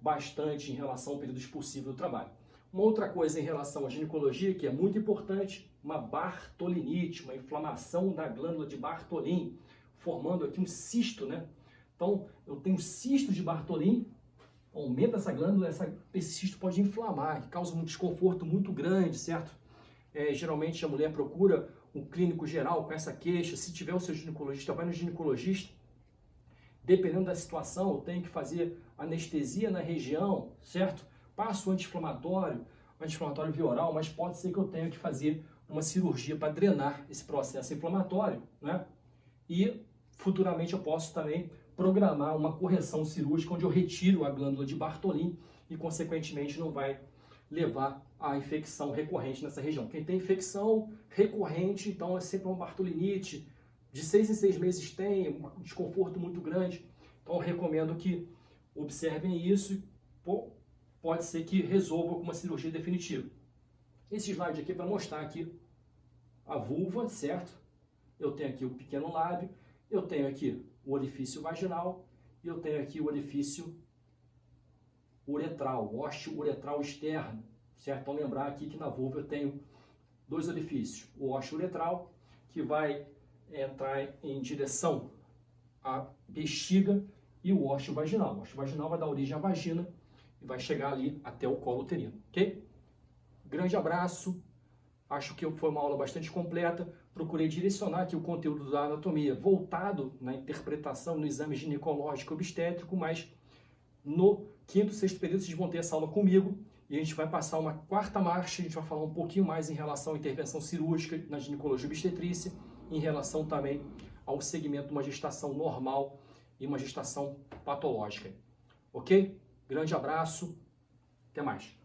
bastante em relação ao período expulsivo do trabalho. Uma outra coisa em relação à ginecologia, que é muito importante, uma bartolinite, uma inflamação da glândula de Bartholin, formando aqui um cisto, né? Então, eu tenho cisto de Bartholin, aumenta essa glândula, esse cisto pode inflamar, que causa um desconforto muito grande, certo? Geralmente a mulher procura um clínico geral com essa queixa, se tiver o seu ginecologista, vai no ginecologista. Dependendo da situação, eu tenho que fazer anestesia na região, certo? Passo anti-inflamatório via oral, mas pode ser que eu tenha que fazer uma cirurgia para drenar esse processo inflamatório, né? E futuramente eu posso também programar uma correção cirúrgica onde eu retiro a glândula de Bartholin e, consequentemente, não vai levar à infecção recorrente nessa região. Quem tem infecção recorrente, então é sempre uma bartolinite, de 6 em 6 meses tem um desconforto muito grande. Então, eu recomendo que observem isso e pode ser que resolva com uma cirurgia definitiva. Esse slide aqui é para mostrar aqui a vulva, certo? Eu tenho aqui o pequeno lábio, eu tenho aqui o orifício vaginal e eu tenho aqui o orifício uretral, o ósseo uretral externo, certo? Então, lembrar aqui que na vulva eu tenho dois orifícios, o ósseo uretral, que vai entrar em direção à bexiga, e o ósseo vaginal. O ósseo vaginal vai dar origem à vagina e vai chegar ali até o colo uterino, ok? Grande abraço, acho que foi uma aula bastante completa. Procurei direcionar aqui o conteúdo da anatomia voltado na interpretação, no exame ginecológico obstétrico, mas no quinto, sexto período vocês vão ter essa aula comigo e a gente vai passar uma quarta marcha, a gente vai falar um pouquinho mais em relação à intervenção cirúrgica na ginecologia obstetrícia, em relação também ao segmento de uma gestação normal e uma gestação patológica. Ok? Grande abraço, até mais.